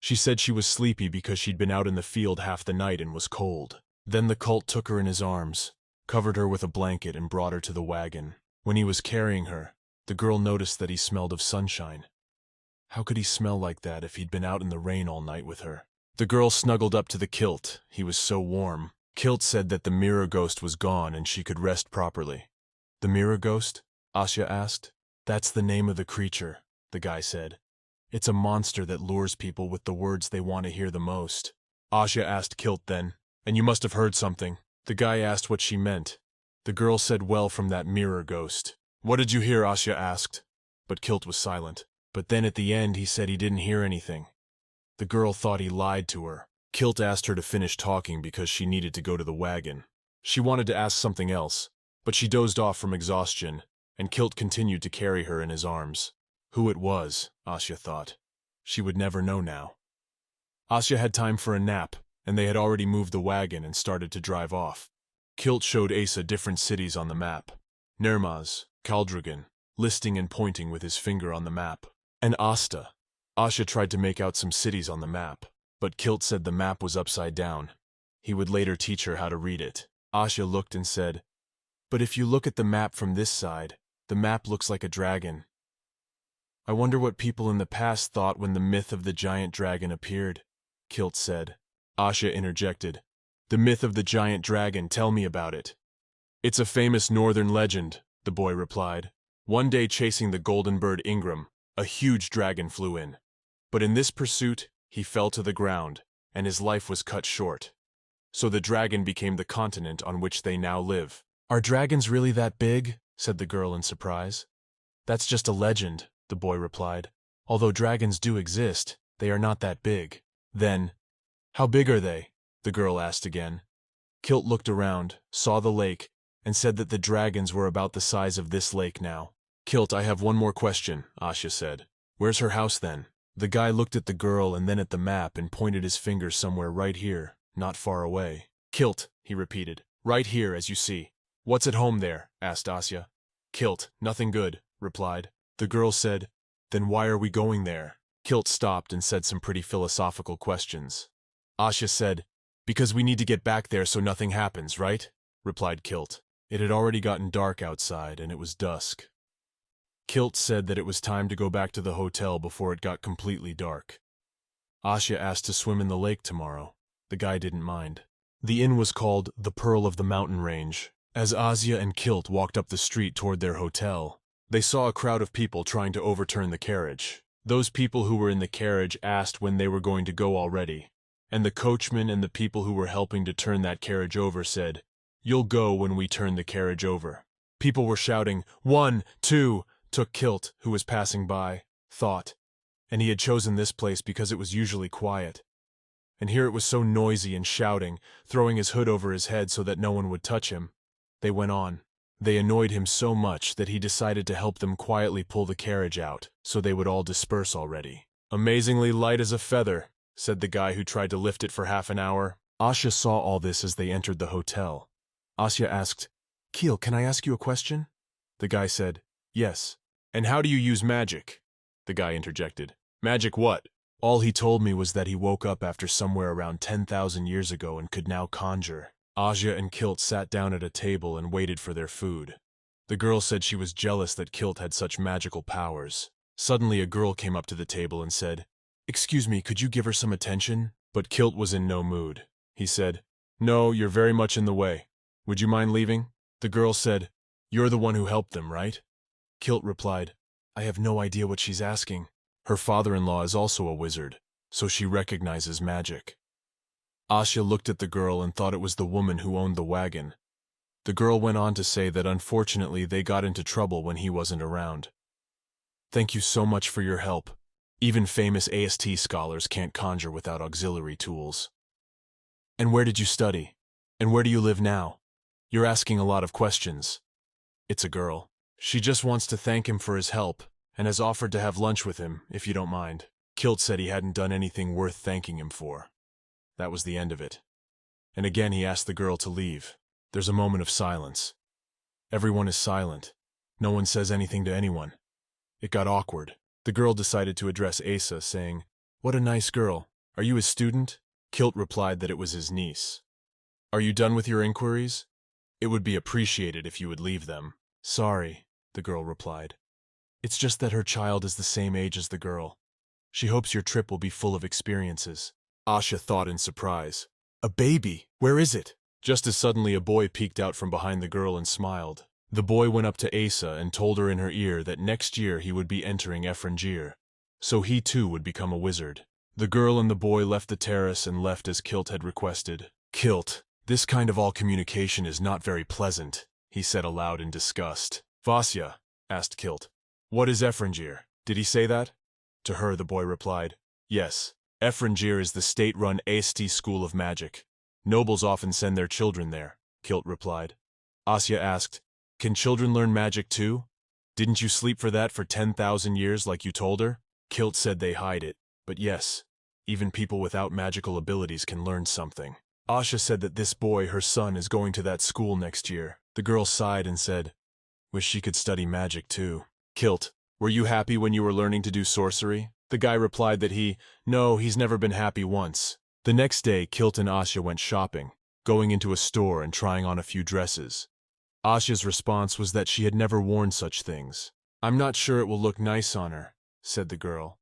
[SPEAKER 1] She said she was sleepy because she'd been out in the field half the night and was cold. Then the cult took her in his arms, covered her with a blanket and brought her to the wagon. When he was carrying her, the girl noticed that he smelled of sunshine. How could he smell like that if he'd been out in the rain all night with her? The girl snuggled up to the Kilt. He was so warm. Kilt said that the mirror ghost was gone and she could rest properly. "The mirror ghost?" Asya asked. "That's the name of the creature," the guy said. "It's a monster that lures people with the words they want to hear the most." Asya asked Kilt then, "And you must have heard something." The guy asked what she meant. The girl said, "Well, from that mirror ghost." "What did you hear?" Asya asked. But Kilt was silent. But then at the end he said he didn't hear anything. The girl thought he lied to her. Kilt asked her to finish talking because she needed to go to the wagon. She wanted to ask something else, but she dozed off from exhaustion, and Kilt continued to carry her in his arms. Who it was, Asya thought. She would never know now. Asya had time for a nap, and they had already moved the wagon and started to drive off. Kilt showed Asa different cities on the map. Nermaz, Kaldrugan, listing and pointing with his finger on the map. And Asta. Asya tried to make out some cities on the map, but Kilt said the map was upside down. He would later teach her how to read it. Asya looked and said, "But if you look at the map from this side, the map looks like a dragon. I wonder what people in the past thought when the myth of the giant dragon appeared," Kilt said. Asya interjected, "The myth of the giant dragon, tell me about it." "It's a famous northern legend," the boy replied. "One day chasing the golden bird Ingram, a huge dragon flew in. But in this pursuit, he fell to the ground, and his life was cut short. So the dragon became the continent on which they now live." "Are dragons really that big?" said the girl in surprise. "That's just a legend," the boy replied. "Although dragons do exist, they are not that big." Then, "How big are they?" the girl asked again. Kilt looked around, saw the lake, and said that the dragons were about the size of this lake now. "Kilt, I have one more question," Asya said. "Where's her house then?" The guy looked at the girl and then at the map and pointed his finger somewhere right here, not far away. "Kilt," he repeated, "right here, as you see." "What's at home there?" asked Asya. Kilt, "Nothing good," replied. The girl said, "Then why are we going there?" Kilt stopped and said some pretty philosophical questions. Asya said, "Because we need to get back there so nothing happens, right?" replied Kilt. It had already gotten dark outside, and it was dusk. Kilt said that it was time to go back to the hotel before it got completely dark. Asya asked to swim in the lake tomorrow. The guy didn't mind. The inn was called the Pearl of the Mountain Range. As Asya and Kilt walked up the street toward their hotel, they saw a crowd of people trying to overturn the carriage. Those people who were in the carriage asked when they were going to go already, and the coachman and the people who were helping to turn that carriage over said, "You'll go when we turn the carriage over." People were shouting, "1, 2, took Kilt, who was passing by, thought, and he had chosen this place because it was usually quiet. And here it was so noisy and shouting, throwing his hood over his head so that no one would touch him. They went on. They annoyed him so much that he decided to help them quietly pull the carriage out, so they would all disperse already. "Amazingly light as a feather," said the guy who tried to lift it for half an hour. Asya saw all this as they entered the hotel. Asya asked, "Keel, can I ask you a question?" The guy said, "Yes." "And how do you use magic?" The guy interjected. "Magic what?" All he told me was that he woke up after somewhere around 10,000 years ago and could now conjure. Asya and Kilt sat down at a table and waited for their food. The girl said she was jealous that Kilt had such magical powers. Suddenly a girl came up to the table and said, "Excuse me, could you give her some attention?" But Kilt was in no mood. He said, "No, you're very much in the way. Would you mind leaving?" The girl said, "You're the one who helped them, right?" Kilt replied, "I have no idea what she's asking." Her father-in-law is also a wizard, so she recognizes magic. Asya looked at the girl and thought it was the woman who owned the wagon. The girl went on to say that unfortunately they got into trouble when he wasn't around. "Thank you so much for your help. Even famous AST scholars can't conjure without auxiliary tools." "And where did you study? And where do you live now? You're asking a lot of questions." It's a girl. She just wants to thank him for his help and has offered to have lunch with him, if you don't mind. Kilt said he hadn't done anything worth thanking him for. That was the end of it. And again he asked the girl to leave. There's a moment of silence. Everyone is silent. No one says anything to anyone. It got awkward. The girl decided to address Asa, saying, "What a nice girl. Are you his student?" Kilt replied that it was his niece. "Are you done with your inquiries? It would be appreciated if you would leave them." "Sorry," the girl replied. "It's just that her child is the same age as the girl. She hopes your trip will be full of experiences." Asya thought in surprise. "A baby? Where is it?" Just as suddenly a boy peeked out from behind the girl and smiled. The boy went up to Asa and told her in her ear that next year he would be entering Efrangir, so he too would become a wizard. The girl and the boy left the terrace and left as Kilt had requested. "Kilt, this kind of all communication is not very pleasant," he said aloud in disgust. "Vasya," asked Kilt, "what is Efrangir? Did he say that?" To her the boy replied, "Yes. Efrangir is the state-run AST school of magic. Nobles often send their children there," Kilt replied. Asya asked, "Can children learn magic too? Didn't you sleep for that for 10,000 years like you told her?" Kilt said they hide it, but yes, even people without magical abilities can learn something. Asya said that this boy, her son, is going to that school next year. The girl sighed and said, "Wish she could study magic too." Kilt, "Were you happy when you were learning to do sorcery?" The guy replied that no, he's never been happy once. The next day, Kilt and Asya went shopping, going into a store and trying on a few dresses. Asya's response was that she had never worn such things. "I'm not sure it will look nice on her," said the girl.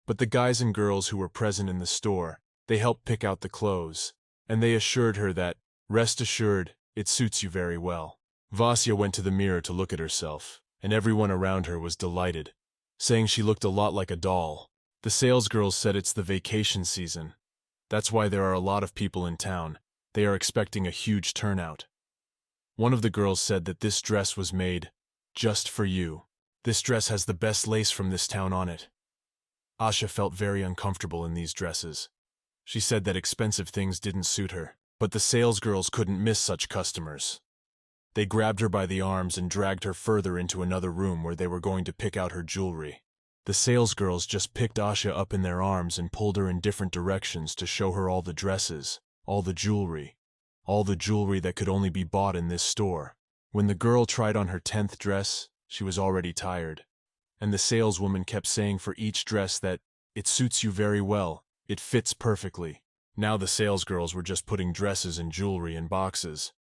[SPEAKER 1] But the guys and girls who were present in the store, they helped pick out the clothes, and they assured her that, "Rest assured, it suits you very well." Vasya went to the mirror to look at herself, and everyone around her was delighted, saying she looked a lot like a doll. The salesgirls said it's the vacation season. That's why there are a lot of people in town. They are expecting a huge turnout. One of the girls said that this dress was made just for you. This dress has the best lace from this town on it. Asya felt very uncomfortable in these dresses. She said that expensive things didn't suit her, but the salesgirls couldn't miss such customers. They grabbed her by the arms and dragged her further into another room where they were going to pick out her jewelry. The salesgirls just picked Asya up in their arms and pulled her in different directions to show her all the dresses, all the jewelry that could only be bought in this store. When the girl tried on her 10th dress, she was already tired, and the saleswoman kept saying for each dress that, "It suits you very well, it fits perfectly." Now the salesgirls were just putting dresses and jewelry in boxes,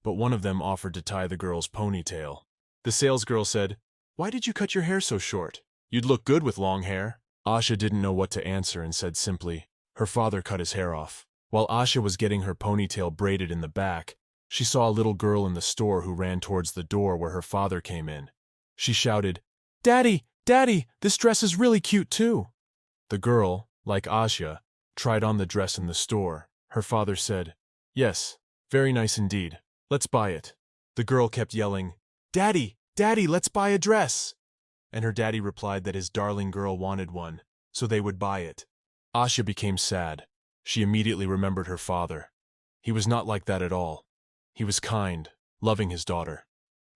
[SPEAKER 1] but one of them offered to tie the girl's ponytail. The salesgirl said, "Why did you cut your hair so short? You'd look good with long hair." Asya didn't know what to answer and said simply, "Her father cut his hair off." While Asya was getting her ponytail braided in the back, she saw a little girl in the store who ran towards the door where her father came in. She shouted, "Daddy, Daddy, this dress is really cute too." The girl, like Asya, tried on the dress in the store. Her father said, "Yes, very nice indeed. Let's buy it." The girl kept yelling, "Daddy, Daddy, let's buy a dress." And her daddy replied that his darling girl wanted one, so they would buy it. Asya became sad. She immediately remembered her father. He was not like that at all. He was kind, loving his daughter.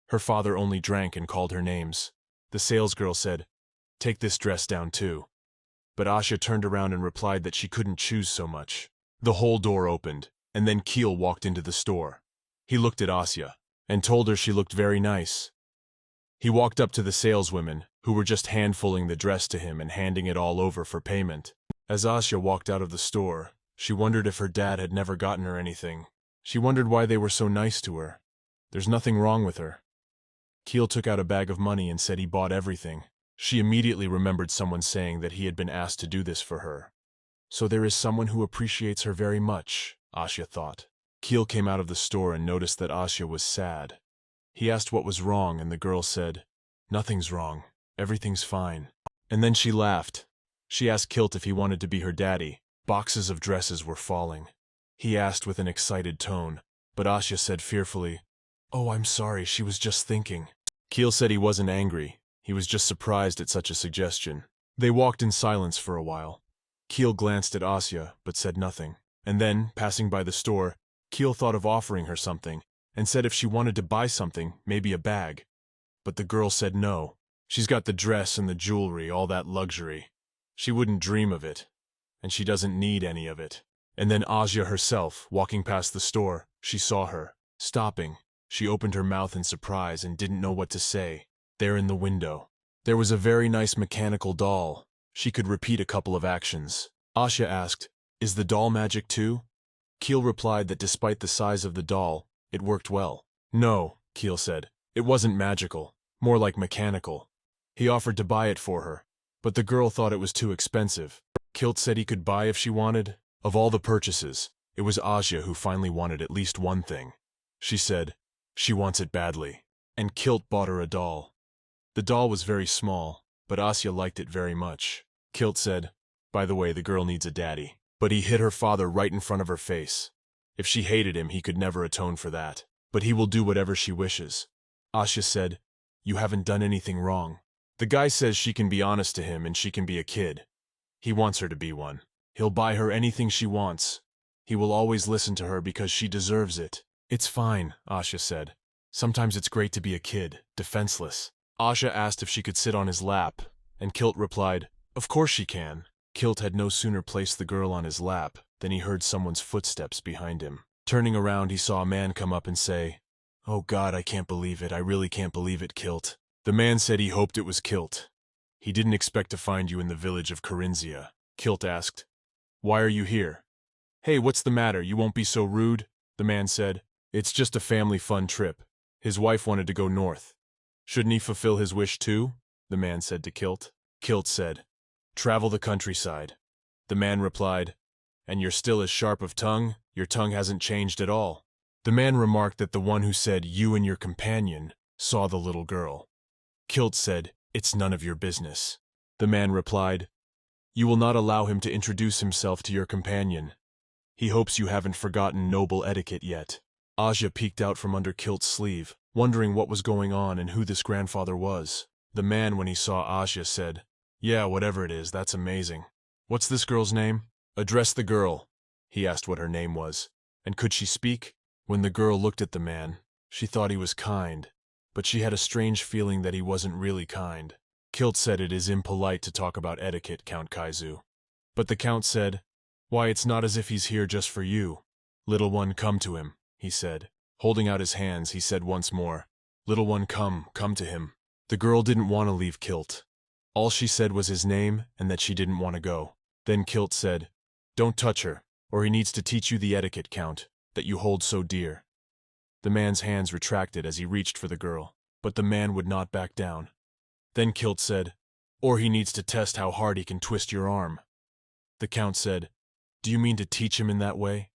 [SPEAKER 1] Her father only drank and called her names. The salesgirl said, "Take this dress down too." But Asya turned around and replied that she couldn't choose so much. The whole door opened, and then Keel walked into the store. He looked at Asya and told her she looked very nice. He walked up to the saleswomen, who were just handfulling the dress to him and handing it all over for payment. As Asya walked out of the store, she wondered if her dad had never gotten her anything. She wondered why they were so nice to her. There's nothing wrong with her. Keel took out a bag of money and said he bought everything. She immediately remembered someone saying that he had been asked to do this for her. So there is someone who appreciates her very much, Asya thought. Keel came out of the store and noticed that Asya was sad. He asked what was wrong, and the girl said, "Nothing's wrong. Everything's fine." And then she laughed. She asked Kilt if he wanted to be her daddy. Boxes of dresses were falling. He asked with an excited tone, but Asya said fearfully, "Oh, I'm sorry, she was just thinking." Keel said he wasn't angry. He was just surprised at such a suggestion. They walked in silence for a while. Keel glanced at Asya, but said nothing. And then, passing by the store, Keel thought of offering her something, and said if she wanted to buy something, maybe a bag. But the girl said no. She's got the dress and the jewelry, all that luxury. She wouldn't dream of it, and she doesn't need any of it. And then Asya herself, walking past the store, she saw her. Stopping, she opened her mouth in surprise and didn't know what to say. There in the window, there was a very nice mechanical doll. She could repeat a couple of actions. Asya asked, "Is the doll magic too?" Keel replied that despite the size of the doll, it worked well. "No," Keel said, "it wasn't magical, more like mechanical." He offered to buy it for her, but the girl thought it was too expensive. Kilt said he could buy if she wanted. Of all the purchases, it was Asya who finally wanted at least one thing. She said, she wants it badly, and Kilt bought her a doll. The doll was very small, but Asya liked it very much. Kilt said, "By the way, the girl needs a daddy." But he hit her father right in front of her face. If she hated him, he could never atone for that. But he will do whatever she wishes. Asya said, "You haven't done anything wrong." The guy says she can be honest to him and she can be a kid. He wants her to be one. He'll buy her anything she wants. He will always listen to her because she deserves it. "It's fine," Asya said. "Sometimes it's great to be a kid, defenseless." Asya asked if she could sit on his lap, and Kilt replied, "Of course she can." Kilt had no sooner placed the girl on his lap than he heard someone's footsteps behind him. Turning around, he saw a man come up and say, "Oh God, I can't believe it. I really can't believe it, Kilt." The man said he hoped it was Kilt. He didn't expect to find you in the village of Corinzia. Kilt asked, "Why are you here?" "Hey, what's the matter? You won't be so rude," the man said. "It's just a family fun trip. His wife wanted to go north." "Shouldn't he fulfill his wish too?" the man said to Kilt. Kilt said, "Travel the countryside." The man replied, "And you're still as sharp of tongue? Your tongue hasn't changed at all." The man remarked that the one who said, "You and your companion," saw the little girl. Kilt said, "It's none of your business." The man replied, "You will not allow him to introduce himself to your companion. He hopes you haven't forgotten noble etiquette yet." Asya peeked out from under Kilt's sleeve, wondering what was going on and who this grandfather was. The man, when he saw Asya, said, "Yeah, whatever it is, that's amazing. What's this girl's name?" "Address the girl." He asked what her name was, and could she speak? When the girl looked at the man, she thought he was kind, but she had a strange feeling that he wasn't really kind. Kilt said, "It is impolite to talk about etiquette, Count Kaizu." But the Count said, "Why, it's not as if he's here just for you. Little one, come to him," he said. Holding out his hands, he said once more, "Little one, come to him." The girl didn't want to leave Kilt. All she said was his name and that she didn't want to go. Then Kilt said, "Don't touch her, or he needs to teach you the etiquette, Count, that you hold so dear." The man's hands retracted as he reached for the girl, but the man would not back down. Then Kilt said, "Or he needs to test how hard he can twist your arm." The Count said, "Do you mean to teach him in that way?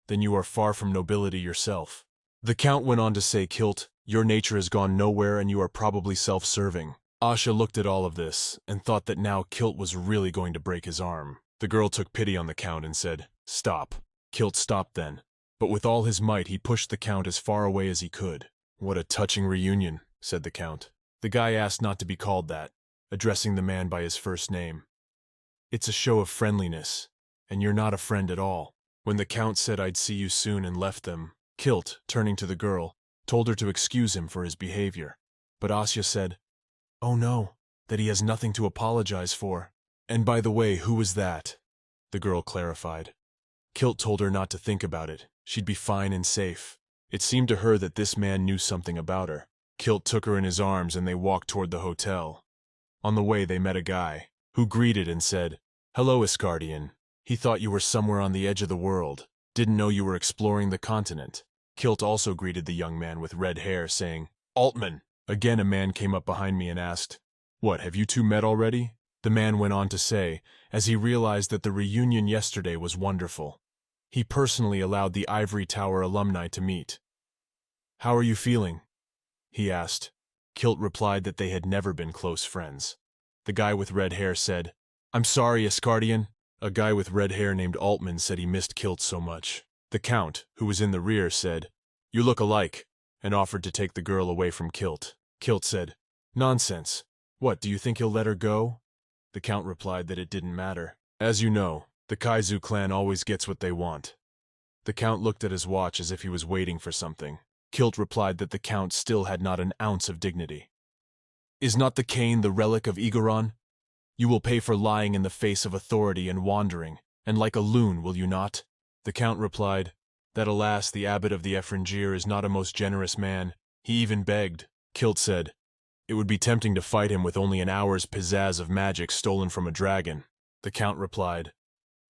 [SPEAKER 1] Then you are far from nobility yourself." The Count went on to say, "Kilt, your nature has gone nowhere and you are probably self-serving." Asya looked at all of this and thought that now Kilt was really going to break his arm. The girl took pity on the Count and said, "Stop." Kilt stopped then, but with all his might he pushed the Count as far away as he could. "What a touching reunion," said the Count. The guy asked not to be called that, addressing the man by his first name. It's a show of friendliness, and you're not a friend at all. When the Count said I'd see you soon and left them, Kilt, turning to the girl, told her to excuse him for his behavior. But Asya said, "Oh no, that he has nothing to apologize for. And by the way, who was that?" The girl clarified. Kilt told her not to think about it. She'd be fine and safe. It seemed to her that this man knew something about her. Kilt took her in his arms and they walked toward the hotel. On the way, they met a guy, who greeted and said, "Hello, Iscardian. He thought you were somewhere on the edge of the world. Didn't know you were exploring the continent." Kilt also greeted the young man with red hair, saying, "Altman." Again, a man came up behind me and asked, "What, have you two met already?" The man went on to say, as he realized that the reunion yesterday was wonderful. He personally allowed the Ivory Tower alumni to meet. "How are you feeling?" he asked. Kilt replied that they had never been close friends. The guy with red hair said, "I'm sorry, Iscardian." A guy with red hair named Altman said he missed Kilt so much. The Count, who was in the rear, said, "You look alike," and offered to take the girl away from Kilt. Kilt said, "Nonsense. What, do you think he'll let her go?" The Count replied that it didn't matter. "As you know, the Kaizu clan always gets what they want." The Count looked at his watch as if he was waiting for something. Kilt replied that the Count still had not an ounce of dignity. "Is not the cane the relic of Igaron? You will pay for lying in the face of authority and wandering, and like a loon, will you not?" The Count replied that alas, the abbot of the Efrangir is not a most generous man. He even begged. Kilt said, "It would be tempting to fight him with only an hour's pizzazz of magic stolen from a dragon." The Count replied,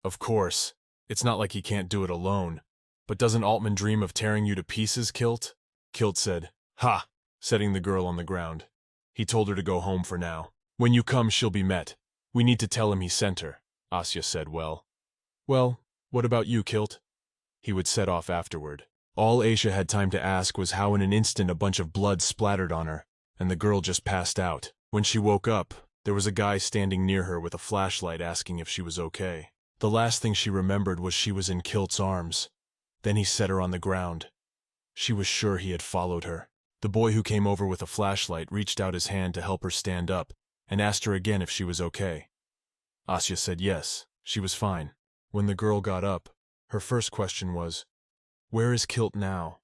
[SPEAKER 1] "Of course, it's not like he can't do it alone. But doesn't Altman dream of tearing you to pieces, Kilt?" Kilt said, "Ha!" setting the girl on the ground. He told her to go home for now. "When you come, she'll be met. We need to tell him he sent her." Asya said, Well, what about you, Kilt?" He would set off afterward. All Asia had time to ask was how in an instant a bunch of blood splattered on her, and the girl just passed out. When she woke up, there was a guy standing near her with a flashlight asking if she was okay. The last thing she remembered was she was in Kilt's arms. Then he set her on the ground. She was sure he had followed her. The boy who came over with a flashlight reached out his hand to help her stand up and asked her again if she was okay. Asya said yes, she was fine. When the girl got up, her first question was, "Where is Kilt now?"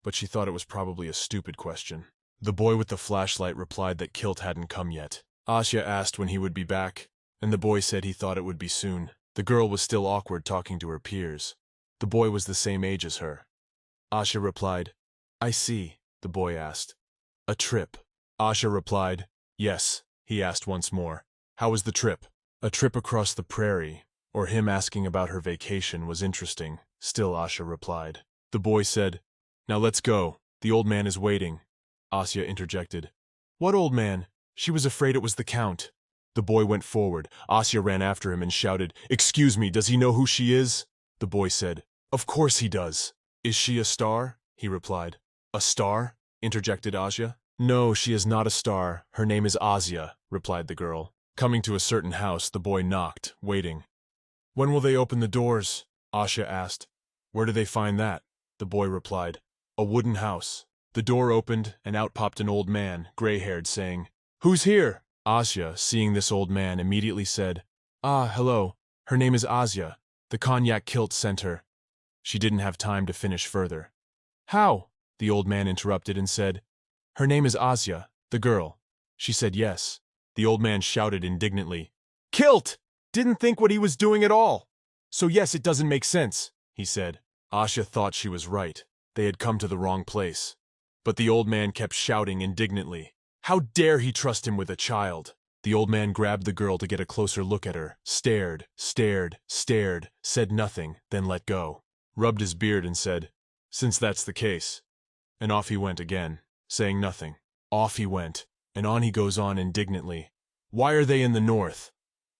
[SPEAKER 1] But she thought it was probably a stupid question. The boy with the flashlight replied that Kilt hadn't come yet. Asya asked when he would be back, and the boy said he thought it would be soon. The girl was still awkward talking to her peers. The boy was the same age as her. Asya replied, "I see," the boy asked. "A trip?" Asya replied, "Yes." He asked once more, "How was the trip?" A trip across the prairie, or him asking about her vacation, was interesting. Still Asya replied. The boy said, "Now let's go. The old man is waiting." Asya interjected, "What old man? She was afraid it was the Count." The boy went forward. Asya ran after him and shouted, "Excuse me, does he know who she is?" The boy said, "Of course he does." "Is she a star?" he replied. "A star?" interjected Asya. "No, she is not a star. Her name is Asya," replied the girl. Coming to a certain house, the boy knocked, waiting. "When will they open the doors?" Asya asked. "Where do they find that?" The boy replied, "A wooden house." The door opened, and out popped an old man, gray-haired, saying, "Who's here?" Asya, seeing this old man, immediately said, "Ah, hello. Her name is Asya. The cognac Kilt sent her." She didn't have time to finish further. "How?" the old man interrupted and said, "Her name is Asya, the girl." She said yes. The old man shouted indignantly, "Kilt! Didn't think what he was doing at all. So yes, it doesn't make sense," he said. Asya thought she was right. They had come to the wrong place. But the old man kept shouting indignantly, "How dare he trust him with a child?" The old man grabbed the girl to get a closer look at her, stared, said nothing, then let go, rubbed his beard and said, "Since that's the case." And off he went again, saying nothing. Off he went, and on he goes on indignantly. "Why are they in the north?"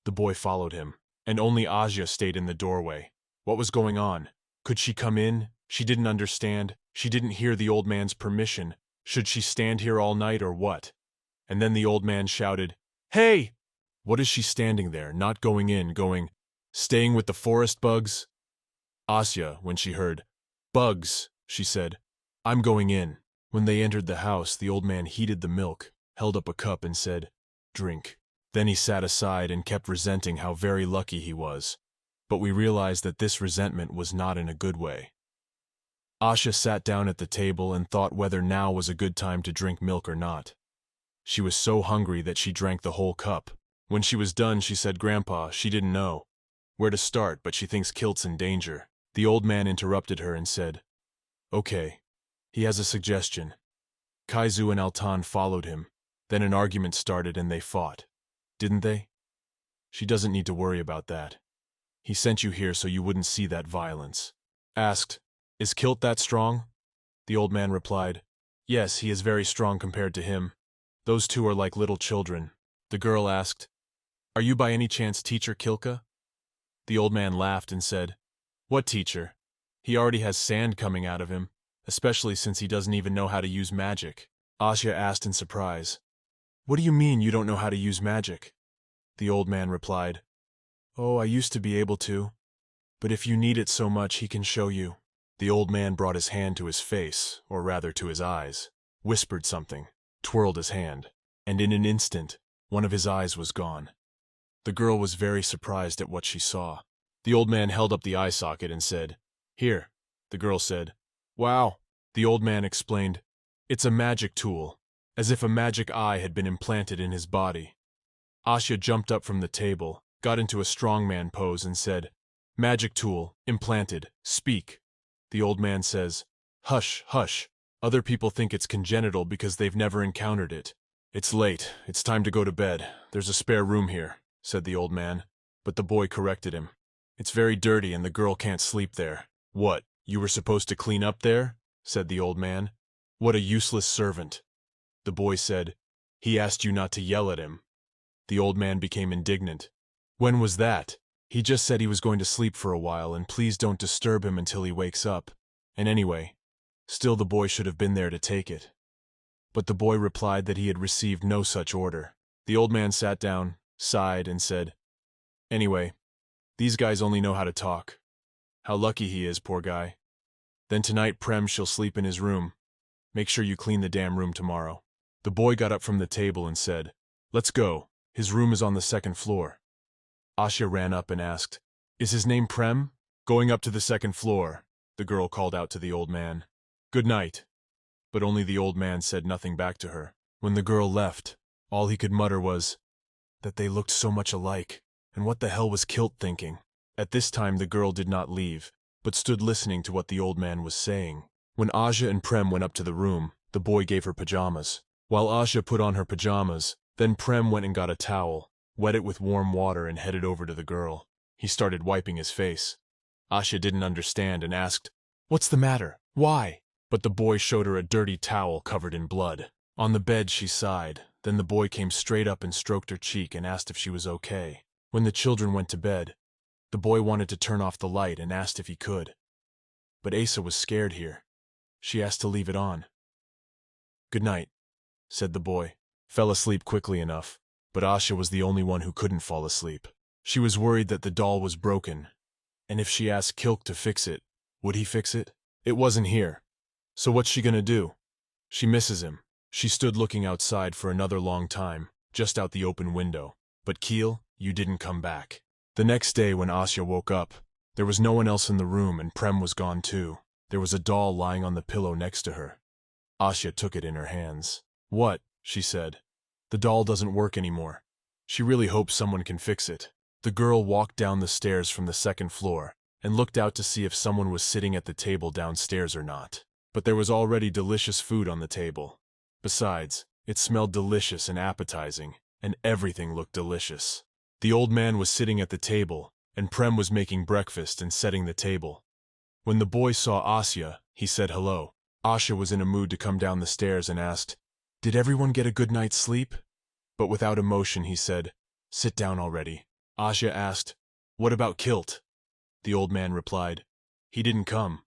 [SPEAKER 1] The boy followed him, and only Asya stayed in the doorway. What was going on? Could she come in? She didn't understand. She didn't hear the old man's permission. Should she stand here all night or what? And then the old man shouted, "Hey!" What is she standing there, not going in, staying with the forest bugs? Asya, when she heard, "Bugs," she said, "I'm going in." When they entered the house, the old man heated the milk, held up a cup and said, "Drink." Then he sat aside and kept resenting how very lucky he was. But we realized that this resentment was not in a good way. Asha sat down at the table and thought whether now was a good time to drink milk or not. She was so hungry that she drank the whole cup. When she was done, she said, "Grandpa, she didn't know where to start, but she thinks Kilt's in danger." The old man interrupted her and said, "Okay, he has a suggestion." Kaizu and Altan followed him. Then an argument started and they fought. Didn't they? She doesn't need to worry about that. He sent you here so you wouldn't see that violence. Asked, "Is Kilt that strong?" The old man replied, "Yes, he is very strong compared to him. Those two are like little children." The girl asked, "Are you by any chance teacher Kilka?" The old man laughed and said, "What teacher? He already has sand coming out of him, especially since he doesn't even know how to use magic." Asya asked in surprise, "What do you mean you don't know how to use magic?" The old man replied, "Oh, I used to be able to, but if you need it so much, he can show you." The old man brought his hand to his face, or rather to his eyes, whispered something, twirled his hand, and in an instant, one of his eyes was gone. The girl was very surprised at what she saw. The old man held up the eye socket and said, "Here." The girl said, "Wow." The old man explained, "It's a magic tool, as if a magic eye had been implanted in his body." Asya jumped up from the table, got into a strongman pose and said, "Magic tool, implanted, speak." The old man says, "Hush, hush. Other people think it's congenital because they've never encountered it. It's late, it's time to go to bed. There's a spare room here," said the old man, but the boy corrected him. "It's very dirty and the girl can't sleep there." "What, you were supposed to clean up there?" said the old man. "What a useless servant." The boy said, "He asked you not to yell at him." The old man became indignant. "When was that? He just said he was going to sleep for a while and please don't disturb him until he wakes up. And anyway, still the boy should have been there to take it." But the boy replied that he had received no such order. The old man sat down, sighed, and said, "Anyway, these guys only know how to talk. How lucky he is, poor guy. Then tonight Prem shall sleep in his room. Make sure you clean the damn room tomorrow." The boy got up from the table and said, "Let's go. His room is on the second floor." Asya ran up and asked, "Is his name Prem?" "Going up to the second floor," the girl called out to the old man. "Good night." But only the old man said nothing back to her. When the girl left, all he could mutter was that they looked so much alike, and what the hell was Kilt thinking? At this time the girl did not leave, but stood listening to what the old man was saying. When Asya and Prem went up to the room, the boy gave her pajamas. While Asya put on her pajamas, then Prem went and got a towel, wet it with warm water and headed over to the girl. He started wiping his face. Asya didn't understand and asked, "What's the matter? Why?" But the boy showed her a dirty towel covered in blood. On the bed she sighed, then the boy came straight up and stroked her cheek and asked if she was okay. When the children went to bed, the boy wanted to turn off the light and asked if he could. But Asa was scared here. She asked to leave it on. "Good night," said the boy. Fell asleep quickly enough, but Asya was the only one who couldn't fall asleep. She was worried that the doll was broken, and if she asked Kilk to fix it, would he fix it? It wasn't here. So what's she gonna do? She misses him. She stood looking outside for another long time, just out the open window. But Keel, you didn't come back. The next day when Asya woke up, there was no one else in the room and Prem was gone too. There was a doll lying on the pillow next to her. Asya took it in her hands. "What?" she said. "The doll doesn't work anymore. She really hopes someone can fix it." The girl walked down the stairs from the second floor and looked out to see if someone was sitting at the table downstairs or not. But there was already delicious food on the table. Besides, it smelled delicious and appetizing, and everything looked delicious. The old man was sitting at the table, and Prem was making breakfast and setting the table. When the boy saw Asya, he said hello. Asya was in a mood to come down the stairs and asked, "Did everyone get a good night's sleep?" But without emotion he said, "Sit down already." Asya asked, "What about Kilt?" The old man replied, "He didn't come."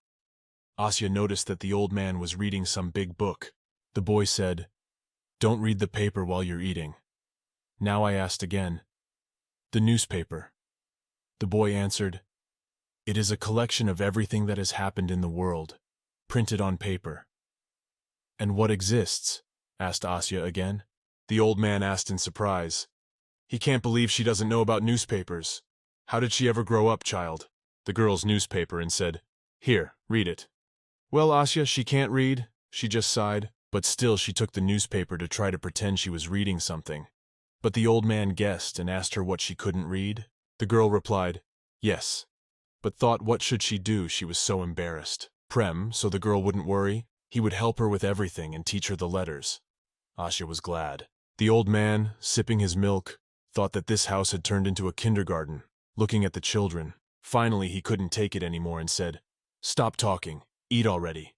[SPEAKER 1] Asya noticed that the old man was reading some big book. The boy said, "Don't read the paper while you're eating." Now I asked again, "The newspaper?" The boy answered, "It is a collection of everything that has happened in the world, printed on paper." "And what exists?" asked Asya again. The old man asked in surprise, He can't believe she doesn't know about newspapers. How did she ever grow up, child? The girl's newspaper and said, Here, read it. Well, Asya, she can't read, she just sighed, but still she took the newspaper to try to pretend she was reading something. But the old man guessed and asked her what she couldn't read. The girl replied, Yes, but thought what should she do, she was so embarrassed. Prem, so the girl wouldn't worry, he would help her with everything and teach her the letters. Asya was glad. The old man, sipping his milk, thought that this house had turned into a kindergarten, looking at the children. Finally, he couldn't take it anymore and said, Stop talking, eat already.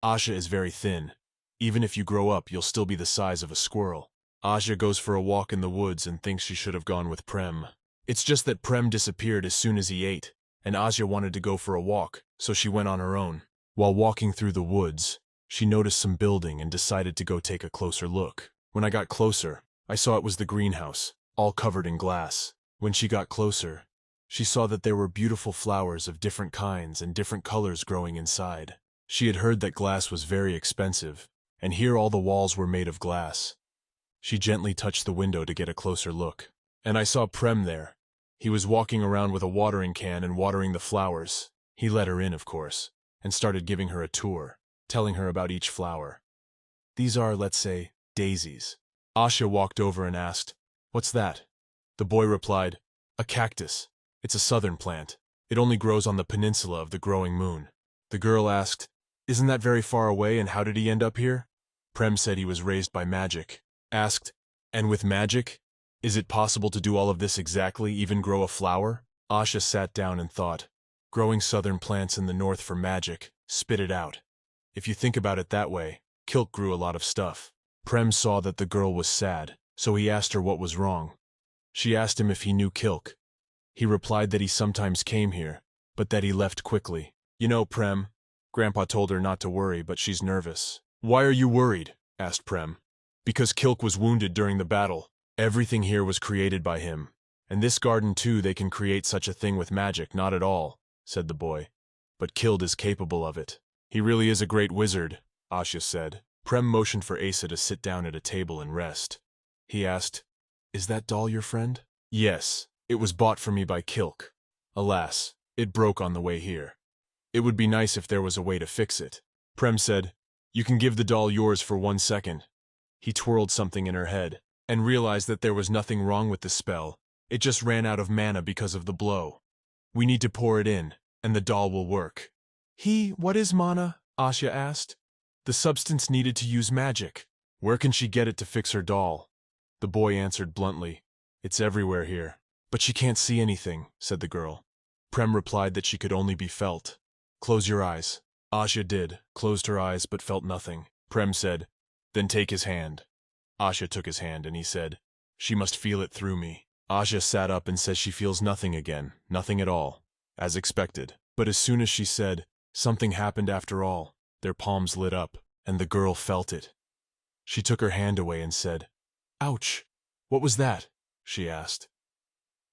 [SPEAKER 1] Asya is very thin. Even if you grow up, you'll still be the size of a squirrel. Asya goes for a walk in the woods and thinks she should have gone with Prem. It's just that Prem disappeared as soon as he ate, and Asya wanted to go for a walk, so she went on her own. While walking through the woods, she noticed some building and decided to go take a closer look. When I got closer, I saw it was the greenhouse, all covered in glass. When she got closer, she saw that there were beautiful flowers of different kinds and different colors growing inside. She had heard that glass was very expensive, and here all the walls were made of glass. She gently touched the window to get a closer look. And I saw Prem there. He was walking around with a watering can and watering the flowers. He let her in, of course, and started giving her a tour, telling her about each flower. These are, let's say, daisies. Asya walked over and asked, What's that? The boy replied, A cactus. It's a southern plant. It only grows on the peninsula of the growing moon. The girl asked, Isn't that very far away, and how did he end up here? Prem said he was raised by magic. Asked, And with magic? Is it possible to do all of this exactly, even grow a flower? Asya sat down and thought, growing southern plants in the north for magic, spit it out. If you think about it that way, Kilk grew a lot of stuff. Prem saw that the girl was sad, so he asked her what was wrong. She asked him if he knew Kilk. He replied that he sometimes came here, but that he left quickly. You know, Prem, Grandpa told her not to worry, but she's nervous. Why are you worried? Asked Prem. Because Kilk was wounded during the battle. Everything here was created by him. And this garden too, they can create such a thing with magic, not at all, said the boy. But Kild is capable of it. He really is a great wizard, Asya said. Prem motioned for Asa to sit down at a table and rest. He asked, Is that doll your friend? Yes, it was bought for me by Kilk. Alas, it broke on the way here. It would be nice if there was a way to fix it. Prem said, You can give the doll yours for 1 second. He twirled something in her head, and realized that there was nothing wrong with the spell. It just ran out of mana because of the blow. We need to pour it in, and the doll will work. What is mana? Asya asked. The substance needed to use magic. Where can she get it to fix her doll? The boy answered bluntly, It's everywhere here. But she can't see anything, said the girl. Prem replied that she could only be felt. Close your eyes. Asya did, closed her eyes but felt nothing. Prem said, Then take his hand. Asya took his hand and he said, She must feel it through me. Asya sat up and says she feels nothing again, nothing at all, as expected. But as soon as she said, Something happened after all, their palms lit up, and the girl felt it. She took her hand away and said, Ouch! What was that? She asked.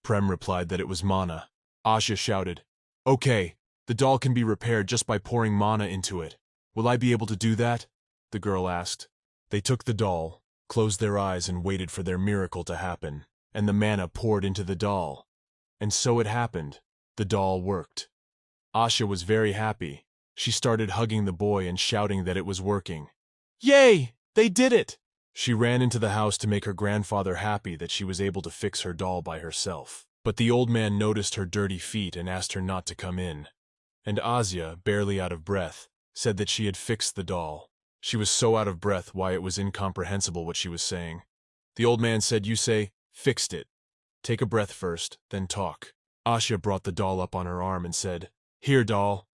[SPEAKER 1] Prem replied that it was mana. Asya shouted, Okay, the doll can be repaired just by pouring mana into it. Will I be able to do that? The girl asked. They took the doll, closed their eyes and waited for their miracle to happen, and the mana poured into the doll. And so it happened. The doll worked. Asya was very happy. She started hugging the boy and shouting that it was working. Yay! They did it! She ran into the house to make her grandfather happy that she was able to fix her doll by herself. But the old man noticed her dirty feet and asked her not to come in. And Asya, barely out of breath, said that she had fixed the doll. She was so out of breath why it was incomprehensible what she was saying. The old man said, You say, fixed it. Take a breath first, then talk. Asya brought the doll up on her arm and said, Here, doll,